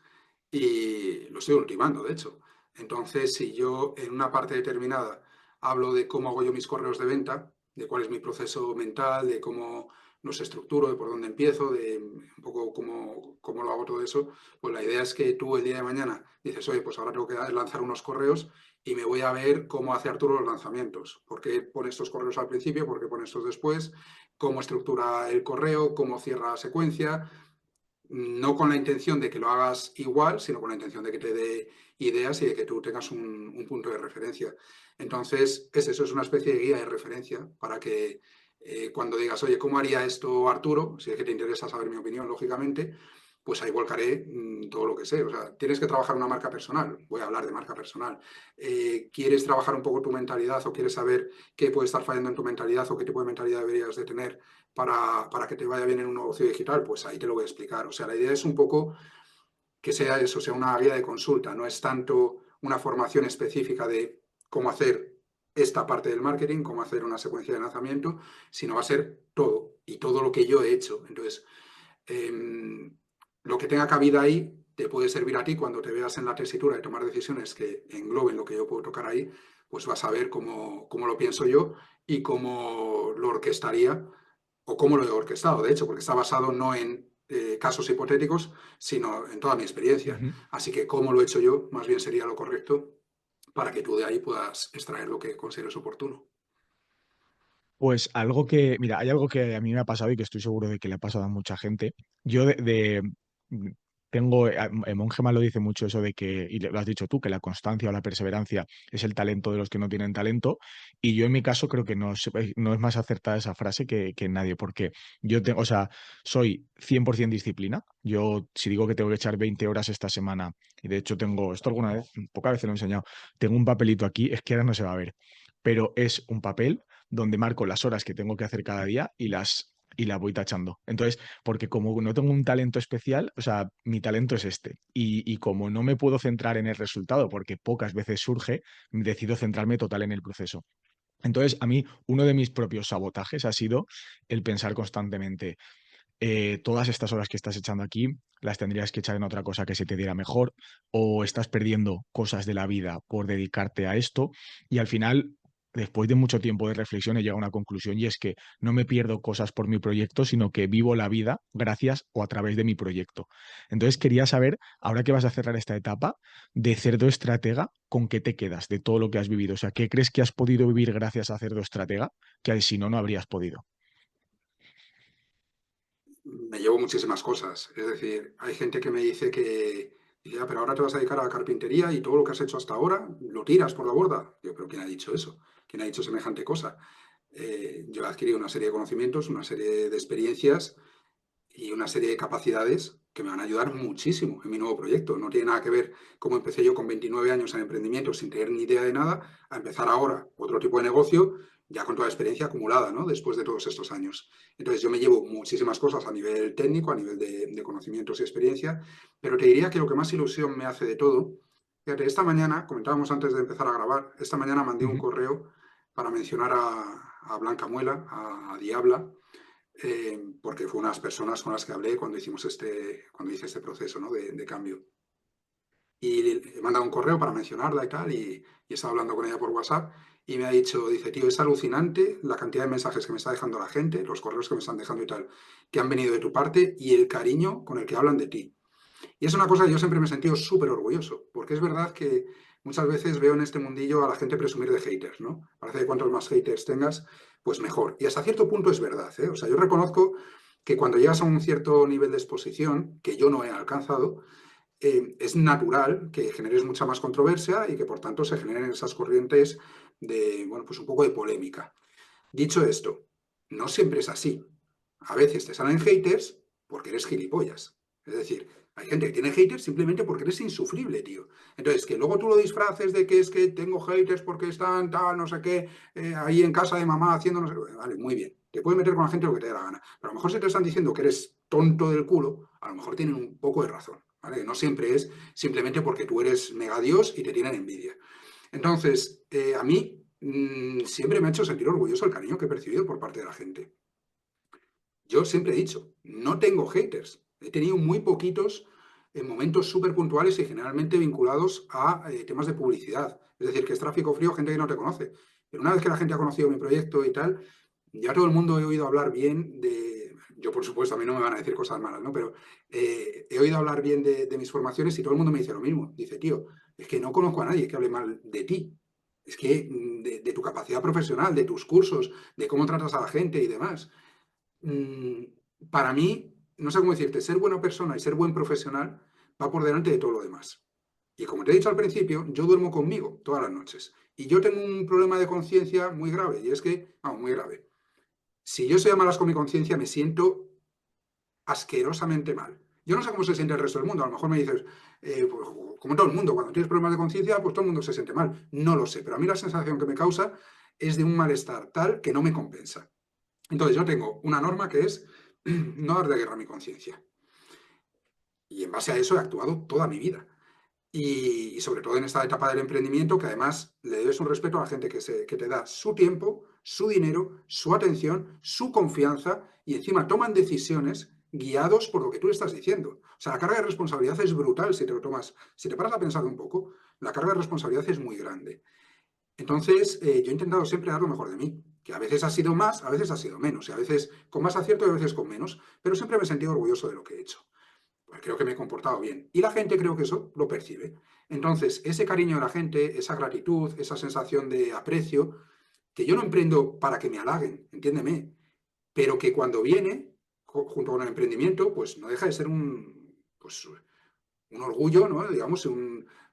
Speaker 1: y lo estoy ultimando, de hecho. Entonces, si yo en una parte determinada hablo de cómo hago yo mis correos de venta, de cuál es mi proceso mental, de cómo los estructuro, de por dónde empiezo, de un poco cómo lo hago todo eso, pues la idea es que tú el día de mañana dices, oye, pues ahora tengo que lanzar unos correos y me voy a ver cómo hace Arturo los lanzamientos. ¿Por qué pone estos correos al principio? ¿Por qué pone estos después? ¿Cómo estructura el correo? ¿Cómo cierra la secuencia? No con la intención de que lo hagas igual, sino con la intención de que te dé ideas y de que tú tengas un punto de referencia. Entonces, eso, es una especie de guía de referencia para que cuando digas, oye, ¿cómo haría esto Arturo? Si es que te interesa saber mi opinión, lógicamente, pues ahí volcaré todo lo que sé. O sea, tienes que trabajar una marca personal. Voy a hablar de marca personal. ¿Quieres trabajar un poco tu mentalidad o quieres saber qué puede estar fallando en tu mentalidad o qué tipo de mentalidad deberías de tener para que te vaya bien en un negocio digital? Pues ahí te lo voy a explicar. O sea, la idea es un poco que sea eso, sea una guía de consulta. No es tanto una formación específica de cómo hacer esta parte del marketing, cómo hacer una secuencia de lanzamiento, sino va a ser todo y todo lo que yo he hecho. Entonces, lo que tenga cabida ahí te puede servir a ti cuando te veas en la tesitura de tomar decisiones que engloben lo que yo puedo tocar ahí, pues vas a ver cómo lo pienso yo y cómo lo orquestaría o cómo lo he orquestado, de hecho, porque está basado no en casos hipotéticos, sino en toda mi experiencia.
Speaker 2: Ujú.
Speaker 1: Así que cómo lo he hecho yo, más bien sería lo correcto para que tú de ahí puedas extraer lo que consideres oportuno.
Speaker 2: Pues algo que, mira, hay algo que a mí me ha pasado y que estoy seguro de que le ha pasado a mucha gente. Yo mm, tengo, Monge lo dice mucho eso de que, y lo has dicho tú, que la constancia o la perseverancia es el talento de los que no tienen talento. Y yo en mi caso creo que no es más acertada esa frase que nadie, porque yo tengo, o sea, soy 100% disciplina. Yo si digo que tengo que echar 20 horas esta semana, y de hecho tengo, esto alguna vez, pocas veces lo he enseñado, tengo un papelito aquí, es que ahora no se va a ver, pero es un papel donde marco las horas que tengo que hacer cada día y las voy tachando. Entonces, porque como no tengo un talento especial, o sea, mi talento es este. Y como no me puedo centrar en el resultado, porque pocas veces surge, decido centrarme total en el proceso. Entonces, a mí, uno de mis propios sabotajes ha sido el pensar constantemente, todas estas horas que estás echando aquí, las tendrías que echar en otra cosa que se te diera mejor, o estás perdiendo cosas de la vida por dedicarte a esto, y al final después de mucho tiempo de reflexión he llegado a una conclusión y es que no me pierdo cosas por mi proyecto, sino que vivo la vida gracias o a través de mi proyecto. Entonces quería saber, ahora que vas a cerrar esta etapa de cerdo estratega, ¿con qué te quedas de todo lo que has vivido? O sea, ¿qué crees que has podido vivir gracias a cerdo estratega que si no, no habrías podido?
Speaker 1: Me llevo muchísimas cosas. Es decir, hay gente que me dice que, dice, "Ah, pero ahora te vas a dedicar a la carpintería y todo lo que has hecho hasta ahora lo tiras por la borda". Yo, pero ¿quién ha dicho eso? ¿Quién ha dicho semejante cosa? Yo he adquirido una serie de conocimientos, una serie de experiencias y una serie de capacidades que me van a ayudar muchísimo en mi nuevo proyecto. No tiene nada que ver cómo empecé yo con 29 años en emprendimiento sin tener ni idea de nada, a empezar ahora otro tipo de negocio ya con toda la experiencia acumulada, ¿no? Después de todos estos años. Entonces yo me llevo muchísimas cosas a nivel técnico, a nivel de conocimientos y experiencia, pero te diría que lo que más ilusión me hace de todo, fíjate, esta mañana, comentábamos antes de empezar a grabar, esta mañana mandé un
Speaker 2: Ujú.
Speaker 1: correo para mencionar a Blanca Muela, a Diabla, porque fue unas personas con las que hablé cuando hice este proceso, ¿no? de cambio. Y le he mandado un correo para mencionarla y tal, y he estado hablando con ella por WhatsApp, y me ha dicho, dice, tío, es alucinante la cantidad de mensajes que me está dejando la gente, los correos que me están dejando y tal, que han venido de tu parte, y el cariño con el que hablan de ti. Y es una cosa que yo siempre me he sentido súper orgulloso, porque es verdad que muchas veces veo en este mundillo a la gente presumir de haters, ¿no? Parece que cuantos más haters tengas, pues mejor. Y hasta cierto punto es verdad, ¿eh? O sea, yo reconozco que cuando llegas a un cierto nivel de exposición, que yo no he alcanzado, es natural que generes mucha más controversia y que por tanto se generen esas corrientes de, bueno, pues un poco de polémica. Dicho esto, no siempre es así. A veces te salen haters porque eres gilipollas. Es decir, hay gente que tiene haters simplemente porque eres insufrible, tío. Entonces, que luego tú lo disfraces de que es que tengo haters porque están tal, no sé qué, ahí en casa de mamá haciendo no sé qué. Vale, muy bien. Te puedes meter con la gente lo que te dé la gana. Pero a lo mejor si te están diciendo que eres tonto del culo, a lo mejor tienen un poco de razón. ¿Vale? No siempre es simplemente porque tú eres mega Dios y te tienen envidia. Entonces, a mí siempre me ha hecho sentir orgulloso el cariño que he percibido por parte de la gente. Yo siempre he dicho, no tengo haters. He tenido muy poquitos en momentos súper puntuales y generalmente vinculados a temas de publicidad. Es decir, que es tráfico frío, gente que no te conoce. Pero una vez que la gente ha conocido mi proyecto y tal, ya todo el mundo he oído hablar bien de... Yo, por supuesto, a mí no me van a decir cosas malas, ¿no? Pero he oído hablar bien de mis formaciones y todo el mundo me dice lo mismo. Dice, tío, es que no conozco a nadie que hable mal de ti. Es que de tu capacidad profesional, de tus cursos, de cómo tratas a la gente y demás. Mm, para mí, no sé cómo decirte, ser buena persona y ser buen profesional va por delante de todo lo demás. Y como te he dicho al principio, yo duermo conmigo todas las noches. Y yo tengo un problema de conciencia muy grave, y es que, vamos, muy grave. Si yo soy a malas con mi conciencia, me siento asquerosamente mal. Yo no sé cómo se siente el resto del mundo. A lo mejor me dices, pues, como todo el mundo, cuando tienes problemas de conciencia, pues todo el mundo se siente mal. No lo sé, pero a mí la sensación que me causa es de un malestar tal que no me compensa. Entonces yo tengo una norma que es no dar de guerra a mi conciencia. Y en base a eso he actuado toda mi vida. Y sobre todo en esta etapa del emprendimiento, que además le debes un respeto a la gente que te da su tiempo, su dinero, su atención, su confianza y encima toman decisiones guiados por lo que tú le estás diciendo. O sea, la carga de responsabilidad es brutal si te lo tomas, si te paras a pensar un poco, la carga de responsabilidad es muy grande. Entonces, yo he intentado siempre dar lo mejor de mí, que a veces ha sido más, a veces ha sido menos, y a veces con más acierto y a veces con menos, pero siempre me he sentido orgulloso de lo que he hecho. Pues creo que me he comportado bien. Y la gente creo que eso lo percibe. Entonces, ese cariño de la gente, esa gratitud, esa sensación de aprecio, que yo no emprendo para que me halaguen, entiéndeme, pero que cuando viene, junto con el emprendimiento, pues no deja de ser pues, un orgullo, ¿no? Digamos,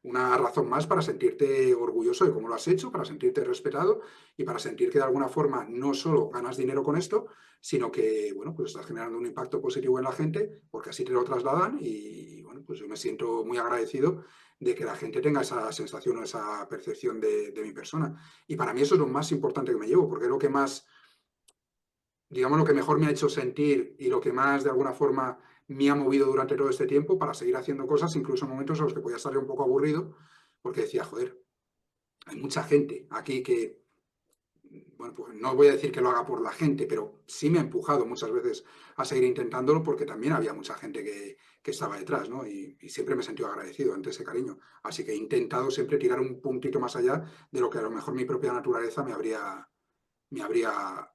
Speaker 1: una razón más para sentirte orgulloso de cómo lo has hecho, para sentirte respetado y para sentir que de alguna forma no solo ganas dinero con esto, sino que, bueno, pues estás generando un impacto positivo en la gente, porque así te lo trasladan y, bueno, pues yo me siento muy agradecido de que la gente tenga esa sensación o esa percepción de mi persona. Y para mí eso es lo más importante que me llevo, porque es lo que más, digamos, lo que mejor me ha hecho sentir y lo que más de alguna forma me ha movido durante todo este tiempo para seguir haciendo cosas, incluso en momentos en los que podía estar un poco aburrido, porque decía, joder, hay mucha gente aquí que bueno, pues no voy a decir que lo haga por la gente, pero sí me ha empujado muchas veces a seguir intentándolo porque también había mucha gente que estaba detrás, ¿no? Y siempre me he sentido agradecido ante ese cariño. Así que he intentado siempre tirar un puntito más allá de lo que a lo mejor mi propia naturaleza me habría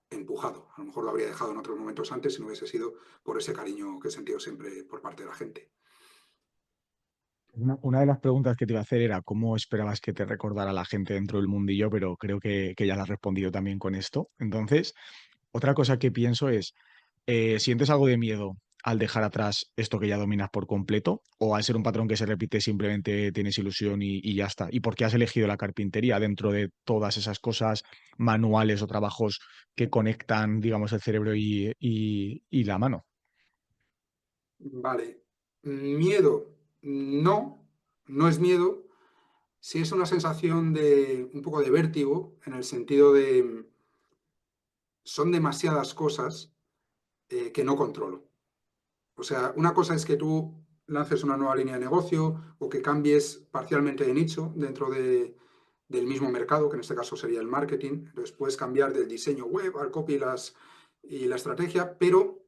Speaker 1: empujado. A lo mejor lo habría dejado en otros momentos antes si no hubiese sido por ese cariño que he sentido siempre por parte de la gente.
Speaker 2: Una de las preguntas que te iba a hacer era cómo esperabas que te recordara la gente dentro del mundillo, pero creo que ya la has respondido también con esto. Entonces, otra cosa que pienso es, ¿sientes algo de miedo al dejar atrás esto que ya dominas por completo? ¿O al ser un patrón que se repite simplemente tienes ilusión y ya está? ¿Y por qué has elegido la carpintería dentro de todas esas cosas manuales o trabajos que conectan, digamos, el cerebro y la mano?
Speaker 1: Vale. Miedo. No, no es miedo. Sí es una sensación de un poco de vértigo, en el sentido de son demasiadas cosas que no controlo. O sea, una cosa es que tú lances una nueva línea de negocio o que cambies parcialmente de nicho dentro del mismo mercado, que en este caso sería el marketing. Entonces puedes cambiar del diseño web al copy y la estrategia, pero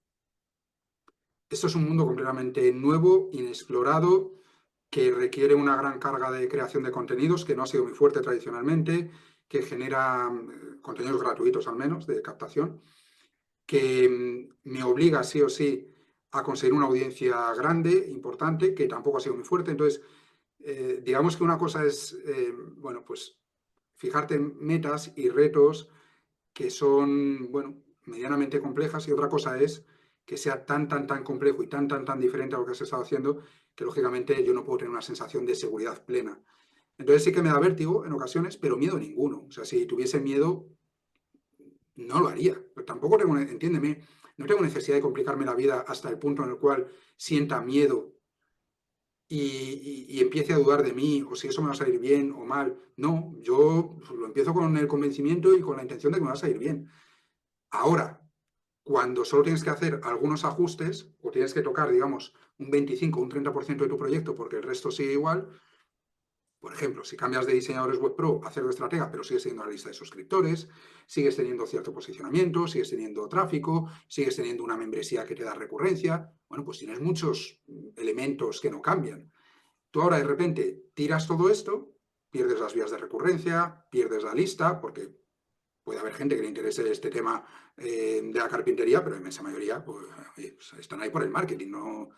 Speaker 1: esto es un mundo completamente nuevo, inexplorado, que requiere una gran carga de creación de contenidos, que no ha sido muy fuerte tradicionalmente, que genera contenidos gratuitos al menos, de captación, que me obliga sí o sí a conseguir una audiencia grande, importante, que tampoco ha sido muy fuerte. Entonces, digamos que una cosa es, bueno, pues fijarte en metas y retos que son, bueno, medianamente complejas y otra cosa es que sea tan complejo y tan diferente a lo que has estado haciendo que lógicamente yo no puedo tener una sensación de seguridad plena. Entonces sí que me da vértigo en ocasiones, pero miedo ninguno. O sea, si tuviese miedo, no lo haría. Pero tampoco tengo, entiéndeme, no tengo necesidad de complicarme la vida hasta el punto en el cual sienta miedo y empiece a dudar de mí o si eso me va a salir bien o mal. No, yo lo empiezo con el convencimiento y con la intención de que me va a salir bien. Ahora, cuando solo tienes que hacer algunos ajustes o tienes que tocar, digamos, un 25 o un 30% de tu proyecto porque el resto sigue igual, por ejemplo, si cambias de diseñadores web pro a hacer de estratega, pero sigues teniendo la lista de suscriptores, sigues teniendo cierto posicionamiento, sigues teniendo tráfico, sigues teniendo una membresía que te da recurrencia, bueno, pues tienes muchos elementos que no cambian. Tú ahora de repente tiras todo esto, pierdes las vías de recurrencia, pierdes la lista, porque puede haber gente que le interese este tema de la carpintería, pero la inmensa mayoría pues, están ahí por el marketing, no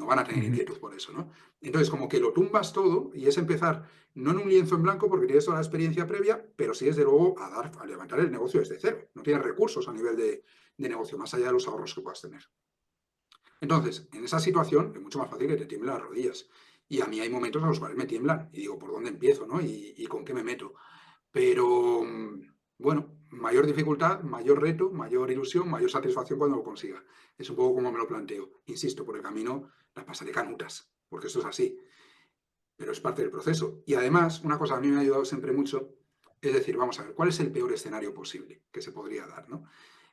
Speaker 1: van a tener
Speaker 2: Ujú.
Speaker 1: inquietud por eso, ¿no? Entonces, como que lo tumbas todo y es empezar, no en un lienzo en blanco porque tienes toda la experiencia previa, pero sí desde luego a levantar el negocio desde cero. No tienes recursos a nivel de negocio, más allá de los ahorros que puedas tener. Entonces, en esa situación es mucho más fácil que te tiemblen las rodillas. Y a mí hay momentos en los cuales me tiemblan y digo, ¿por dónde empiezo, no? Y con qué me meto. Pero, bueno, mayor dificultad, mayor reto, mayor ilusión, mayor satisfacción cuando lo consiga. Es un poco como me lo planteo. Insisto, por el camino las pasaré canutas, porque esto es así, pero es parte del proceso. Y además, una cosa que a mí me ha ayudado siempre mucho es decir, vamos a ver, ¿cuál es el peor escenario posible que se podría dar, ¿no?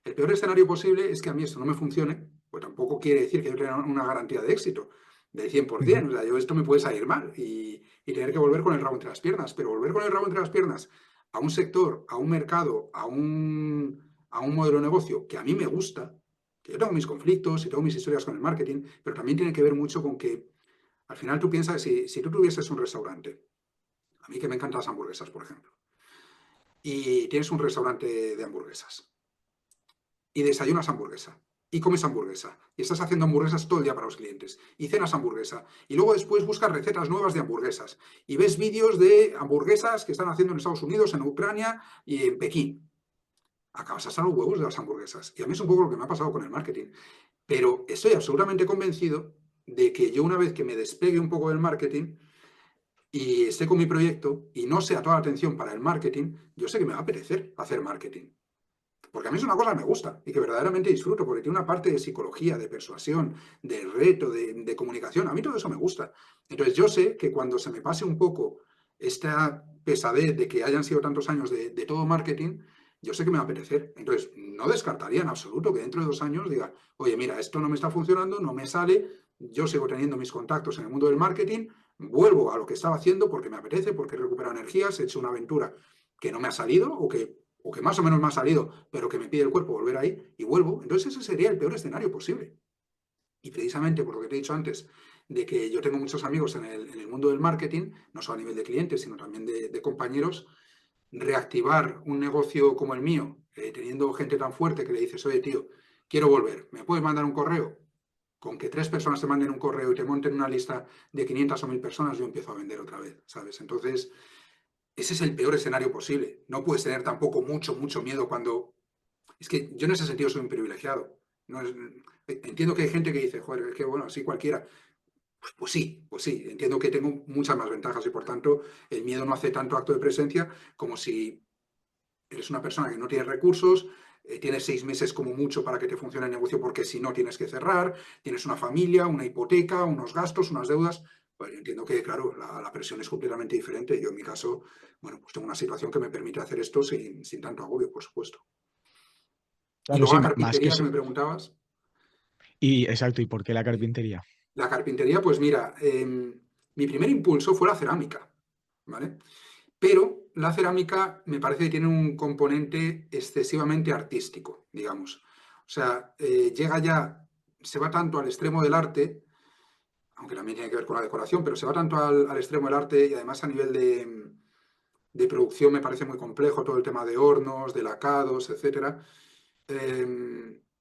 Speaker 1: El peor escenario posible es que a mí esto no me funcione, pues tampoco quiere decir que yo tenga una garantía de éxito del 100%.
Speaker 2: Ujú.
Speaker 1: O sea, yo esto me puede salir mal y tener que volver con el rabo entre las piernas, pero volver con el rabo entre las piernas a un sector, a un mercado, a un modelo de negocio que a mí me gusta, que yo tengo mis conflictos y tengo mis historias con el marketing, pero también tiene que ver mucho con que al final tú piensas, si tú tuvieses un restaurante, a mí que me encantan las hamburguesas, por ejemplo, y tienes un restaurante de hamburguesas y desayunas hamburguesa y comes hamburguesa y estás haciendo hamburguesas todo el día para los clientes y cenas hamburguesa y luego después buscas recetas nuevas de hamburguesas y ves vídeos de hamburguesas que están haciendo en Estados Unidos, en Ucrania y en Pekín. Acabas hasta los huevos de las hamburguesas. Y a mí es un poco lo que me ha pasado con el marketing. Pero estoy absolutamente convencido de que yo una vez que me despegue un poco del marketing y esté con mi proyecto y no sea toda la atención para el marketing, yo sé que me va a apetecer hacer marketing. Porque a mí es una cosa que me gusta y que verdaderamente disfruto, porque tiene una parte de psicología, de persuasión, de reto, de comunicación. A mí todo eso me gusta. Entonces yo sé que cuando se me pase un poco esta pesadez de que hayan sido tantos años de todo marketing, yo sé que me va a apetecer. Entonces no descartaría en absoluto que dentro de 2 años diga, oye, mira, esto no me está funcionando, no me sale, yo sigo teniendo mis contactos en el mundo del marketing, vuelvo a lo que estaba haciendo porque me apetece, porque he recuperado energías, he hecho una aventura que no me ha salido o que o que más o menos me ha salido, pero que me pide el cuerpo volver ahí y vuelvo, entonces ese sería el peor escenario posible. Y precisamente por lo que te he dicho antes, de que yo tengo muchos amigos en el mundo del marketing, no solo a nivel de clientes, sino también de compañeros, reactivar un negocio como el mío, teniendo gente tan fuerte que le dices, oye, tío, quiero volver, ¿me puedes mandar un correo? Con que 3 personas te manden un correo y te monten una lista de 500 o 1000 personas, yo empiezo a vender otra vez, ¿sabes? Entonces, ese es el peor escenario posible. No puedes tener tampoco mucho miedo cuando... Es que yo en ese sentido soy un privilegiado. No es... Entiendo que hay gente que dice, joder, es que bueno, así cualquiera. Pues sí, entiendo que tengo muchas más ventajas y por tanto el miedo no hace tanto acto de presencia como si eres una persona que no tiene recursos, tienes 6 meses como mucho para que te funcione el negocio porque si no tienes que cerrar, tienes una familia, una hipoteca, unos gastos, unas deudas. Pues yo entiendo que, claro, la presión es completamente diferente. Yo en mi caso, bueno, pues tengo una situación que me permite hacer esto sin tanto agobio, por supuesto. Y
Speaker 2: Claro,
Speaker 1: luego
Speaker 2: sí,
Speaker 1: la
Speaker 2: más que...
Speaker 1: carpintería que me preguntabas.
Speaker 2: Y exacto, ¿y por qué la carpintería?
Speaker 1: La carpintería, pues mira, mi primer impulso fue la cerámica, ¿vale? Pero la cerámica me parece que tiene un componente excesivamente artístico, digamos. O sea, llega ya, se va tanto al extremo del arte, aunque también tiene que ver con la decoración, pero se va tanto al extremo del arte y además a nivel de producción me parece muy complejo todo el tema de hornos, de lacados, etcétera.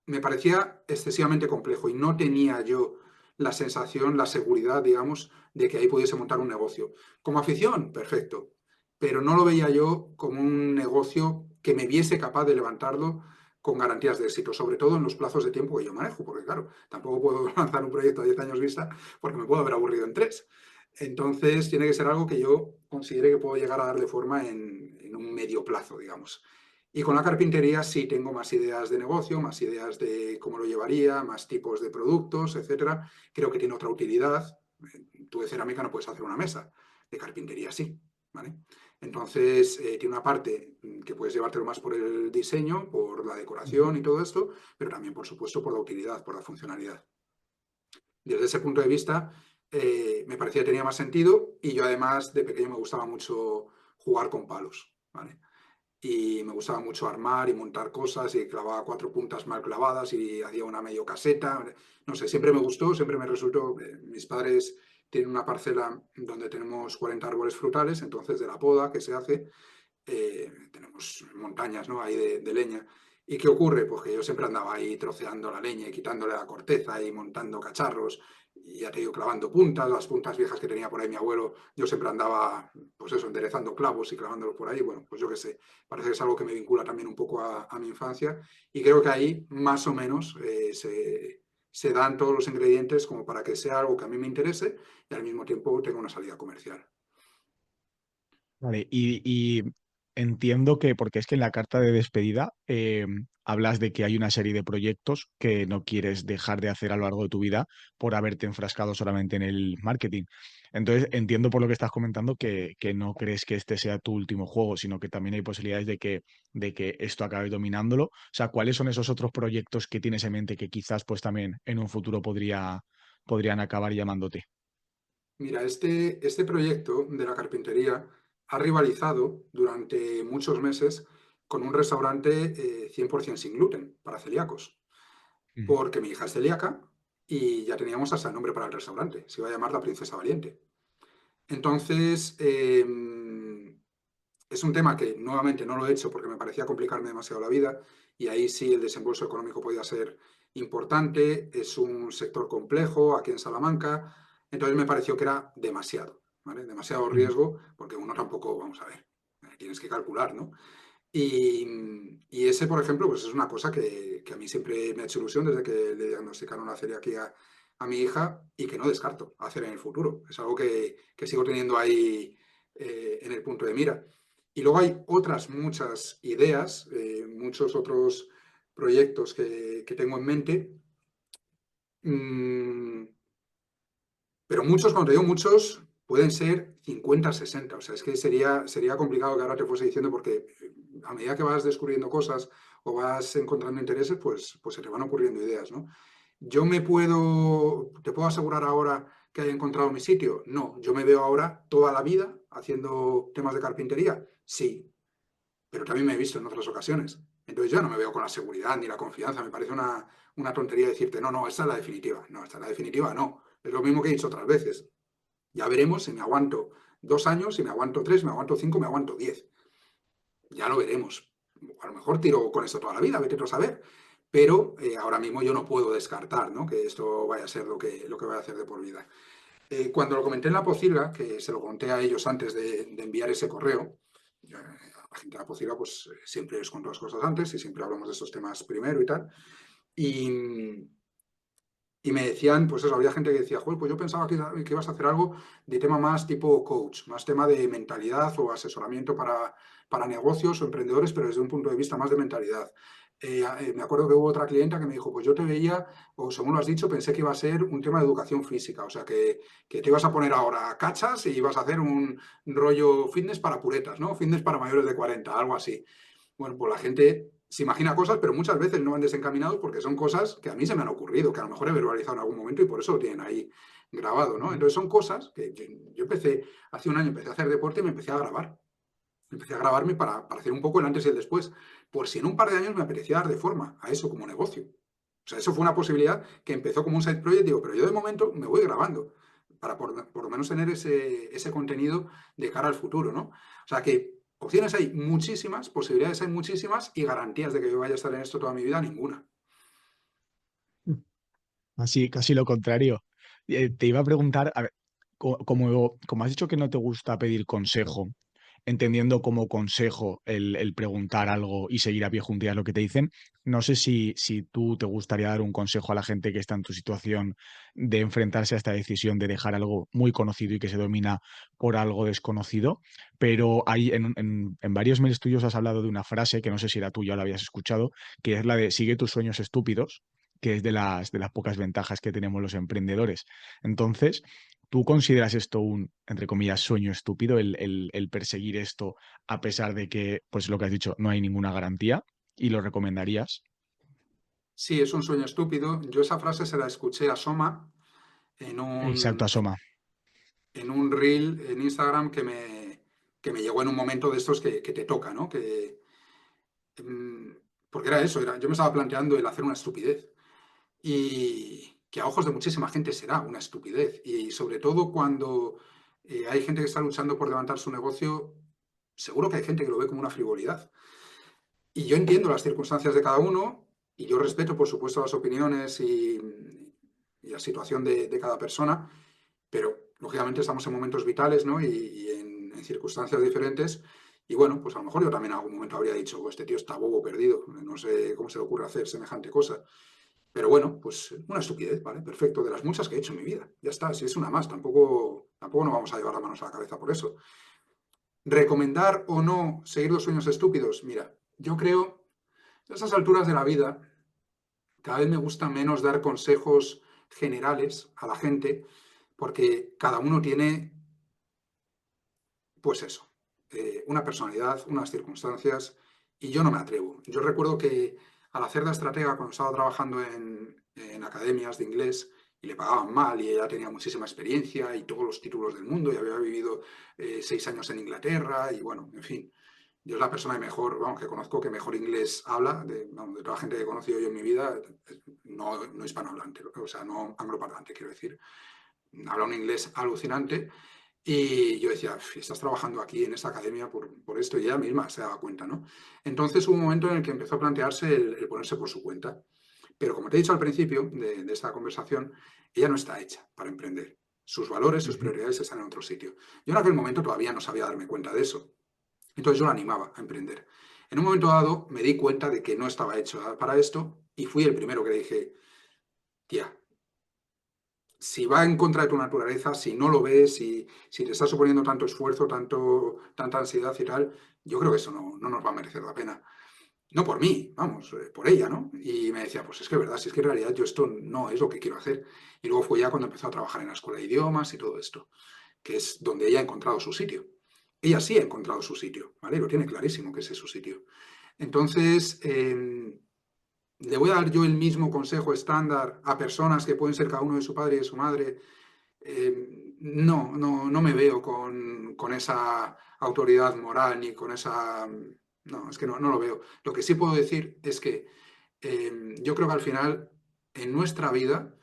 Speaker 1: Me parecía excesivamente complejo y no tenía yo la sensación, la seguridad, digamos, de que ahí pudiese montar un negocio. Como afición, perfecto, pero no lo veía yo como un negocio que me viese capaz de levantarlo con garantías de éxito, sobre todo en los plazos de tiempo que yo manejo, porque claro, tampoco puedo lanzar un proyecto a 10 años vista porque me puedo haber aburrido en 3. Entonces, tiene que ser algo que yo considere que puedo llegar a darle forma en un medio plazo, digamos. Y con la carpintería sí tengo más ideas de negocio, más ideas de cómo lo llevaría, más tipos de productos, etcétera. Creo que tiene otra utilidad. Tú de cerámica no puedes hacer una mesa, de carpintería sí, ¿vale? Entonces, tiene una parte que puedes llevártelo más por el diseño, por la
Speaker 2: Ujú.
Speaker 1: decoración y todo esto, pero también, por supuesto, por la utilidad, por la funcionalidad. Desde ese punto de vista, me parecía que tenía más sentido y yo además de pequeño me gustaba mucho jugar con palos, ¿vale? Y me gustaba mucho armar y montar cosas y clavaba 4 puntas mal clavadas y hacía una medio caseta. No sé, siempre me gustó, siempre me resultó. Mis padres tienen una parcela donde tenemos 40 árboles frutales, entonces de la poda que se hace, tenemos montañas, ¿no? Ahí de leña. ¿Y qué ocurre? Pues que yo siempre andaba ahí troceando la leña y quitándole la corteza y montando cacharros. Y ya te digo, clavando puntas, las puntas viejas que tenía por ahí mi abuelo, yo siempre andaba, pues eso, enderezando clavos y clavándolos por ahí. Bueno, pues yo qué sé, parece que es algo que me vincula también un poco a mi infancia. Y creo que ahí, más o menos, se dan todos los ingredientes como para que sea algo que a mí me interese y al mismo tiempo tenga una salida comercial.
Speaker 2: Vale, y entiendo que, porque es que en la carta de despedida hablas de que hay una serie de proyectos que no quieres dejar de hacer a lo largo de tu vida por haberte enfrascado solamente en el marketing. Entonces, entiendo por lo que estás comentando que no crees que este sea tu último juego, sino que también hay posibilidades de que esto acabe dominándolo. O sea, ¿cuáles son esos otros proyectos que tienes en mente que quizás pues también en un futuro podrían acabar llamándote?
Speaker 1: Mira, este proyecto de la carpintería ha rivalizado durante muchos meses con un restaurante 100% sin gluten para celíacos,
Speaker 2: Ujú.
Speaker 1: porque mi hija es celíaca y ya teníamos hasta el nombre para el restaurante, se iba a llamar La Princesa Valiente. Entonces, es un tema que nuevamente no lo he hecho porque me parecía complicarme demasiado la vida y ahí sí el desembolso económico podía ser importante, es un sector complejo aquí en Salamanca, entonces me pareció que era demasiado, ¿vale? Demasiado
Speaker 2: Ujú.
Speaker 1: riesgo porque uno tampoco, vamos a ver, tienes que calcular, ¿no? Y ese, por ejemplo, pues es una cosa que a mí siempre me ha hecho ilusión desde que le diagnosticaron la celiaquía a mi hija y que no descarto hacer en el futuro. Es algo que sigo teniendo ahí en el punto de mira. Y luego hay otras muchas ideas, muchos otros proyectos que tengo en mente. Mm, pero muchos, cuando te digo muchos, pueden ser 50, 60. O sea, es que sería complicado que ahora te fuese diciendo porque a medida que vas descubriendo cosas o vas encontrando intereses, pues se te van ocurriendo ideas, ¿no? ¿Te puedo asegurar ahora que haya encontrado mi sitio? No, yo me veo ahora toda la vida haciendo temas de carpintería. Sí, pero también me he visto en otras ocasiones. Entonces yo no me veo con la seguridad ni la confianza. Me parece una tontería decirte, no, no, esta es la definitiva. No, esta es la definitiva, no. Es lo mismo que he dicho otras veces. Ya veremos si me aguanto 2 años, si me aguanto 3, me aguanto 5, me aguanto 10. Ya lo veremos. A lo mejor tiro con esto toda la vida, vete tú a saber. Pero ahora mismo yo no puedo descartar, ¿no?, que esto vaya a ser lo que voy a hacer de por vida. Cuando lo comenté en la Pocilga, que se lo conté a ellos antes de enviar ese correo, a la gente de la Pocilga pues siempre les cuento las cosas antes y siempre hablamos de estos temas primero y tal. Y, y me decían, pues eso, había gente que decía, joder, pues yo pensaba que ibas a hacer algo de tema más tipo coach, más tema de mentalidad o asesoramiento para negocios o emprendedores, pero desde un punto de vista más de mentalidad. Me acuerdo que hubo otra clienta que me dijo, pues yo te veía, o según lo has dicho, pensé que iba a ser un tema de educación física, o sea, que te ibas a poner ahora cachas y ibas a hacer un rollo fitness para puretas, ¿no? Fitness para mayores de 40, algo así. Bueno, pues la gente se imagina cosas, pero muchas veces no van desencaminados porque son cosas que a mí se me han ocurrido, que a lo mejor he verbalizado en algún momento y por eso lo tienen ahí grabado, ¿no?
Speaker 2: Ujú.
Speaker 1: Entonces son cosas que yo empecé, hace un año empecé a hacer deporte y me empecé a grabar. Empecé a grabarme para hacer un poco el antes y el después, por si en un par de años me apetecía dar de forma a eso como negocio. O sea, eso fue una posibilidad que empezó como un side project, digo, pero yo de momento me voy grabando para por lo menos tener ese contenido de cara al futuro, ¿no? O sea que opciones hay muchísimas, posibilidades hay muchísimas y garantías de que yo vaya a estar en esto toda mi vida, ninguna.
Speaker 2: Así, casi lo contrario. Te iba a preguntar, a ver, como has dicho que no te gusta pedir consejo, entendiendo como consejo el preguntar algo y seguir a pie juntillas lo que te dicen, no sé si tú te gustaría dar un consejo a la gente que está en tu situación de enfrentarse a esta decisión de dejar algo muy conocido y que se domina por algo desconocido, pero hay en varios mails tuyos has hablado de una frase que no sé si era tuya o la habías escuchado, que es la de sigue tus sueños estúpidos, que es de las pocas ventajas que tenemos los emprendedores. Entonces, ¿tú consideras esto un, entre comillas, sueño estúpido, el perseguir esto a pesar de que, pues lo que has dicho, no hay ninguna garantía? ¿Y lo recomendarías?
Speaker 1: Sí, es un sueño estúpido. Yo esa frase se la escuché a Soma en
Speaker 2: Exacto,
Speaker 1: un,
Speaker 2: asoma.
Speaker 1: en un reel en Instagram que me llegó en un momento de estos que te toca, ¿no? Mm, Porque era eso, yo me estaba planteando el hacer una estupidez y que a ojos de muchísima gente será una estupidez. Y sobre todo cuando hay gente que está luchando por levantar su negocio, seguro que hay gente que lo ve como una frivolidad. Y yo entiendo las circunstancias de cada uno y yo respeto, por supuesto, las opiniones y la situación de cada persona, pero lógicamente estamos en momentos vitales, ¿no? Y en circunstancias diferentes. Y bueno, pues a lo mejor yo también en algún momento habría dicho, "Oh, este tío está bobo perdido, no sé cómo se le ocurre hacer semejante cosa". Pero bueno, pues una estupidez, ¿vale? Perfecto, de las muchas que he hecho en mi vida. Ya está, si es una más, tampoco nos vamos a llevar las manos a la cabeza por eso. ¿Recomendar o no seguir los sueños estúpidos? Mira, yo creo, a esas alturas de la vida, cada vez me gusta menos dar consejos generales a la gente, porque cada uno tiene, pues eso, una personalidad, unas circunstancias, y yo no me atrevo. Yo recuerdo que al hacer de estratega, cuando estaba trabajando en academias de inglés, y le pagaban mal, y ella tenía muchísima experiencia y todos los títulos del mundo, y había vivido 6 años en Inglaterra, y bueno, en fin. Yo es la persona que mejor, vamos, que conozco que mejor inglés habla, vamos, de toda la gente que he conocido yo en mi vida, no hispanohablante, o sea, no angloparlante, quiero decir. Habla un inglés alucinante y yo decía, estás trabajando aquí en esta academia por esto, y ella misma se daba cuenta, ¿no? Entonces hubo un momento en el que empezó a plantearse el ponerse por su cuenta. Pero como te he dicho al principio de esta conversación, ella no está hecha para emprender. Sus valores, sus
Speaker 2: Ujú.
Speaker 1: prioridades están en otro sitio. Yo en aquel momento todavía no sabía darme cuenta de eso. Entonces yo la animaba a emprender. En un momento dado me di cuenta de que no estaba hecho para esto y fui el primero que le dije, tía, si va en contra de tu naturaleza, si no lo ves, si te está suponiendo tanto esfuerzo, tanta ansiedad y tal, yo creo que eso no nos va a merecer la pena. No por mí, vamos, por ella, ¿no? Y me decía, pues es que es verdad, si es que en realidad yo esto no es lo que quiero hacer. Y luego fue ya cuando empezó a trabajar en la escuela de idiomas y todo esto, que es donde ella ha encontrado su sitio. Ella sí ha encontrado su sitio, ¿vale? Lo tiene clarísimo que ese es su sitio. Entonces, le voy a dar yo el mismo consejo estándar a personas que pueden ser cada uno de su padre y de su madre. No me veo con esa autoridad moral ni con esa no, es que no lo veo. Lo que sí puedo decir es que yo creo que al final, en nuestra vida,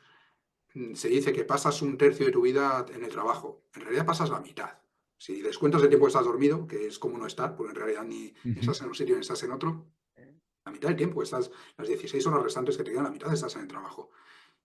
Speaker 1: se dice que pasas un tercio de tu vida en el trabajo. En realidad pasas la mitad. Si descuentas el tiempo que estás dormido, que es como no estar, porque en realidad ni
Speaker 2: Ujú.
Speaker 1: estás en un sitio ni estás en otro, la mitad del tiempo estás, las 16 horas restantes que te quedan, la mitad estás en el trabajo.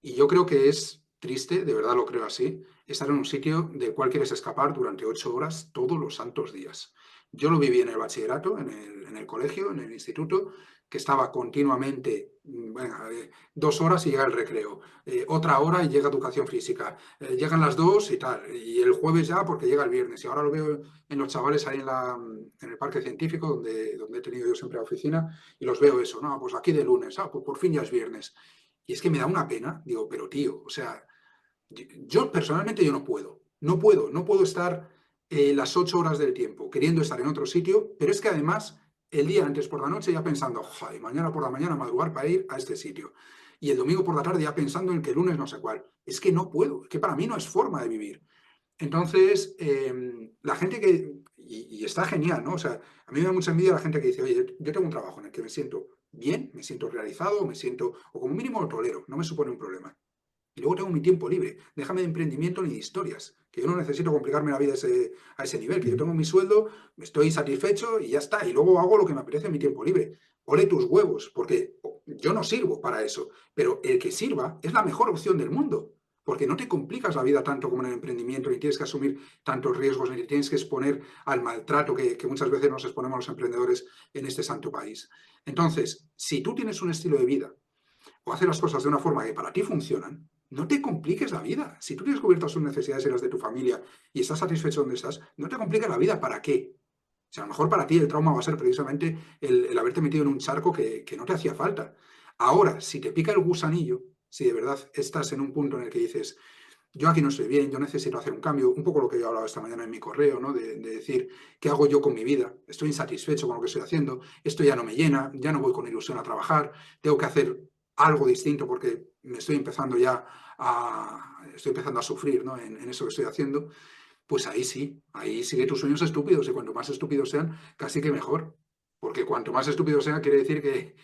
Speaker 1: Y yo creo que es triste, de verdad lo creo así, estar en un sitio del cual quieres escapar durante 8 horas todos los santos días. Yo lo viví en el bachillerato, en el colegio, en el instituto, que estaba continuamente, venga, 2 horas y llega el recreo, otra hora y llega educación física, llegan las dos y tal, y el jueves ya porque llega el viernes. Y ahora lo veo en los chavales ahí en el parque científico, donde he tenido yo siempre la oficina, y los veo eso, no, pues aquí de lunes, pues por fin ya es viernes. Y es que me da una pena, digo, pero tío, o sea, yo personalmente yo no puedo estar las 8 horas del tiempo queriendo estar en otro sitio, pero es que además el día antes por la noche ya pensando, joder, mañana por la mañana madrugar para ir a este sitio. Y el domingo por la tarde ya pensando en que el lunes no sé cuál. Es que no puedo, es que para mí no es forma de vivir. Entonces, la gente y está genial, ¿no? O sea, a mí me da mucha envidia la gente que dice, oye, yo tengo un trabajo en el que me siento bien, me siento realizado, me siento, o como mínimo lo tolero, no me supone un problema. Y luego tengo mi tiempo libre. Déjame de emprendimiento ni de historias. Que yo no necesito complicarme la vida a ese nivel. Que yo
Speaker 2: Ujú.
Speaker 1: tengo mi sueldo, estoy satisfecho y ya está. Y luego hago lo que me apetece en mi tiempo libre. Ole tus huevos, porque yo no sirvo para eso. Pero el que sirva es la mejor opción del mundo. Porque no te complicas la vida tanto como en el emprendimiento, ni tienes que asumir tantos riesgos, ni te tienes que exponer al maltrato que muchas veces nos exponemos los emprendedores en este santo país. Entonces, si tú tienes un estilo de vida o hacer las cosas de una forma que para ti funcionan, no te compliques la vida. Si tú tienes cubiertas tus necesidades y las de tu familia y estás satisfecho donde estás, no te compliques la vida. ¿Para qué? O sea, a lo mejor para ti el trauma va a ser precisamente el haberte metido en un charco que no te hacía falta. Ahora, si te pica el gusanillo, si de verdad estás en un punto en el que dices, yo aquí no estoy bien, yo necesito hacer un cambio, un poco lo que yo he hablado esta mañana en mi correo, ¿no? De decir, ¿qué hago yo con mi vida? Estoy insatisfecho con lo que estoy haciendo, esto ya no me llena, ya no voy con ilusión a trabajar, tengo que hacer algo distinto porque me estoy empezando ya estoy empezando a sufrir, ¿no? en eso que estoy haciendo, pues ahí sigue tus sueños estúpidos y cuanto más estúpidos sean, casi que mejor. Porque cuanto más estúpidos sean, quiere decir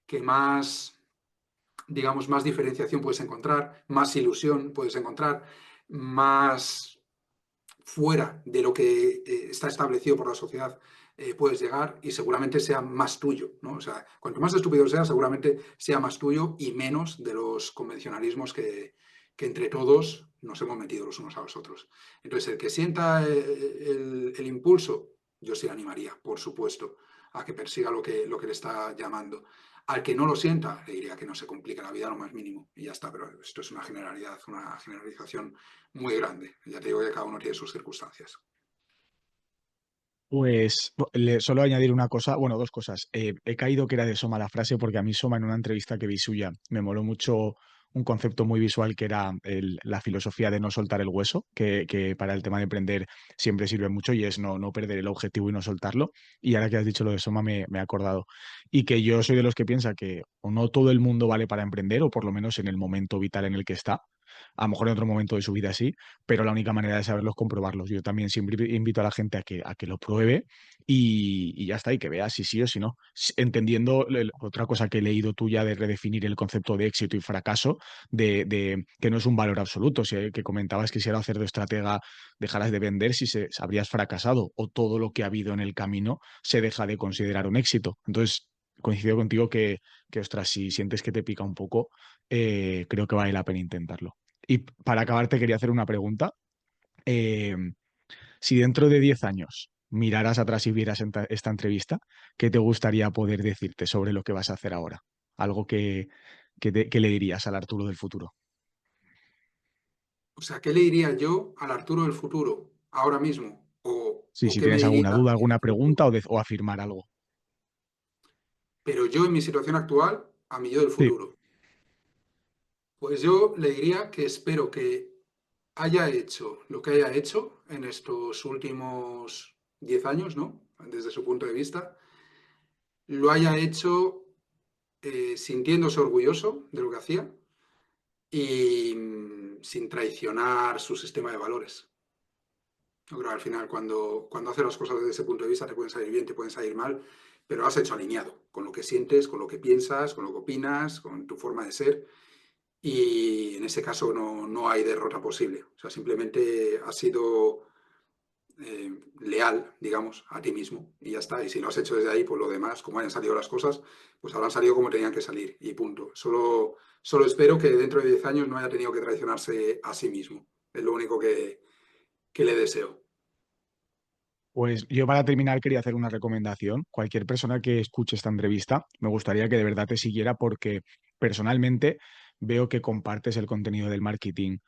Speaker 1: que más, digamos, más diferenciación puedes encontrar, más ilusión puedes encontrar, más fuera de lo que está establecido por la sociedad puedes llegar y seguramente sea más tuyo, ¿no? O sea, cuanto más estúpido sea, seguramente sea más tuyo y menos de los convencionalismos que entre todos nos hemos metido los unos a los otros. Entonces, el que sienta el impulso, yo sí le animaría, por supuesto, a que persiga lo que le está llamando. Al que no lo sienta, le diría que no se complique la vida lo más mínimo y ya está, pero esto es una generalidad, una generalización muy grande. Ya te digo que cada uno tiene sus circunstancias.
Speaker 2: Pues le solo añadir una cosa, bueno, dos cosas. He caído que era de Soma la frase porque a mí Soma en una entrevista que vi suya me moló mucho un concepto muy visual que era la filosofía de no soltar el hueso, que para el tema de emprender siempre sirve mucho y es no perder el objetivo y no soltarlo. Y ahora que has dicho lo de Soma me he acordado. Y que yo soy de los que piensa que o no todo el mundo vale para emprender o por lo menos en el momento vital en el que está. A lo mejor en otro momento de su vida sí, pero la única manera de saberlo es comprobarlos. Yo también siempre invito a la gente a que lo pruebe y ya está, y que vea si sí o si no. Entendiendo otra cosa que he leído tuya de redefinir el concepto de éxito y fracaso, de que no es un valor absoluto, que comentabas que si era hacer de estratega dejarás de vender si habrías fracasado o todo lo que ha habido en el camino se deja de considerar un éxito. Entonces, coincido contigo que ostras, si sientes que te pica un poco, creo que vale la pena intentarlo. Y para acabar, te quería hacer una pregunta. Eh, si dentro de 10 años miraras atrás y vieras esta entrevista, ¿qué te gustaría poder decirte sobre lo que vas a hacer ahora? Algo que le dirías al Arturo del futuro.
Speaker 1: O sea, ¿qué le diría yo al Arturo del futuro ahora mismo?
Speaker 2: Sí,
Speaker 1: ¿O
Speaker 2: si
Speaker 1: qué me
Speaker 2: tienes alguna
Speaker 1: diría
Speaker 2: duda,
Speaker 1: en
Speaker 2: alguna
Speaker 1: el
Speaker 2: pregunta
Speaker 1: futuro?
Speaker 2: o afirmar algo.
Speaker 1: Pero yo en mi situación actual, a mi yo del
Speaker 2: Sí.
Speaker 1: futuro. Pues yo le diría que espero que haya hecho lo que haya hecho en estos últimos 10 años, ¿no? Desde su punto de vista, lo haya hecho sintiéndose orgulloso de lo que hacía y sin traicionar su sistema de valores. Yo creo que al final cuando haces las cosas desde ese punto de vista te pueden salir bien, te pueden salir mal, pero lo has hecho alineado con lo que sientes, con lo que piensas, con lo que opinas, con tu forma de ser. Y en ese caso no hay derrota posible. O sea, simplemente has sido leal, digamos, a ti mismo y ya está. Y si lo has hecho desde ahí, pues lo demás, como hayan salido las cosas, pues habrán salido como tenían que salir y punto. Solo espero que dentro de 10 años no haya tenido que traicionarse a sí mismo. Es lo único que le deseo.
Speaker 2: Pues yo para terminar quería hacer una recomendación. Cualquier persona que escuche esta entrevista, me gustaría que de verdad te siguiera porque personalmente veo que compartes el contenido del marketing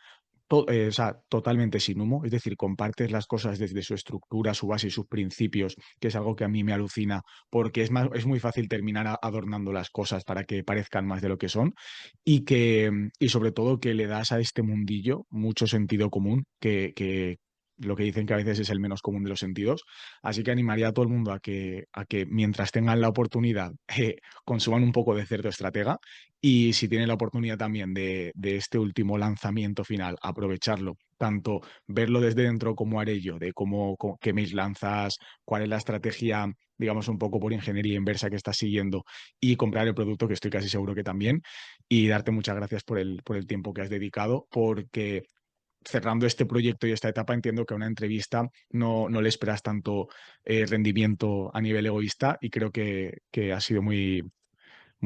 Speaker 2: o sea, totalmente sin humo, es decir, compartes las cosas desde su estructura, su base y sus principios, que es algo que a mí me alucina, porque es muy fácil terminar adornando las cosas para que parezcan más de lo que son y sobre todo que le das a este mundillo mucho sentido común, que lo que dicen que a veces es el menos común de los sentidos. Así que animaría a todo el mundo a que mientras tengan la oportunidad, consuman un poco de Cerdo Estratega y si tienen la oportunidad también de este último lanzamiento final, aprovecharlo, tanto verlo desde dentro como haré yo, de qué me lanzas, cuál es la estrategia, digamos, un poco por ingeniería inversa que estás siguiendo y comprar el producto, que estoy casi seguro que también, y darte muchas gracias por el tiempo que has dedicado, porque cerrando este proyecto y esta etapa, entiendo que a una entrevista no le esperas tanto rendimiento a nivel egoísta y creo que ha sido muy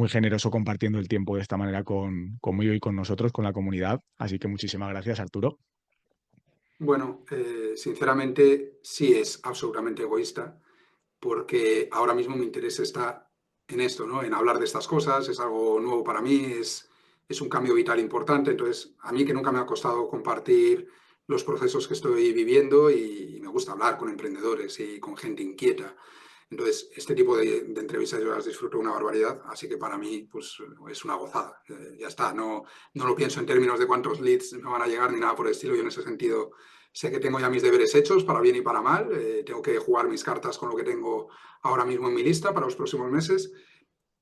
Speaker 2: generoso compartiendo el tiempo de esta manera conmigo y con nosotros, con la comunidad. Así que muchísimas gracias, Arturo.
Speaker 1: Bueno, sinceramente sí es absolutamente egoísta porque ahora mismo mi interés está en esto, ¿no? En hablar de estas cosas, es algo nuevo para mí, es un cambio vital importante, entonces a mí que nunca me ha costado compartir los procesos que estoy viviendo y me gusta hablar con emprendedores y con gente inquieta. Entonces, este tipo de entrevistas yo las disfruto una barbaridad, así que para mí pues, es una gozada. Ya está, no lo pienso en términos de cuántos leads me van a llegar ni nada por el estilo. Yo en ese sentido sé que tengo ya mis deberes hechos para bien y para mal. Tengo que jugar mis cartas con lo que tengo ahora mismo en mi lista para los próximos meses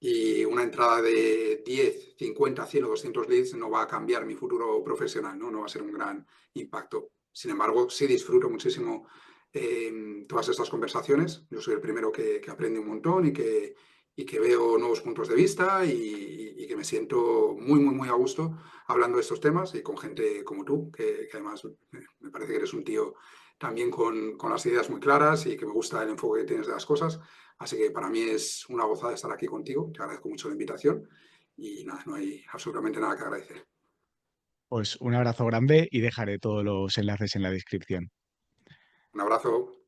Speaker 1: y una entrada de 10, 50, 100 o 200 leads no va a cambiar mi futuro profesional, ¿no? No va a ser un gran impacto. Sin embargo, sí disfruto muchísimo todas estas conversaciones. Yo soy el primero que aprende un montón y que veo nuevos puntos de vista y que me siento muy a gusto hablando de estos temas y con gente como tú, que además me parece que eres un tío también con las ideas muy claras y que me gusta el enfoque que tienes de las cosas. Así que para mí es una gozada estar aquí contigo. Te agradezco mucho la invitación y nada, no hay absolutamente nada que agradecer.
Speaker 2: Pues un abrazo grande y dejaré todos los enlaces en la descripción.
Speaker 1: Un abrazo.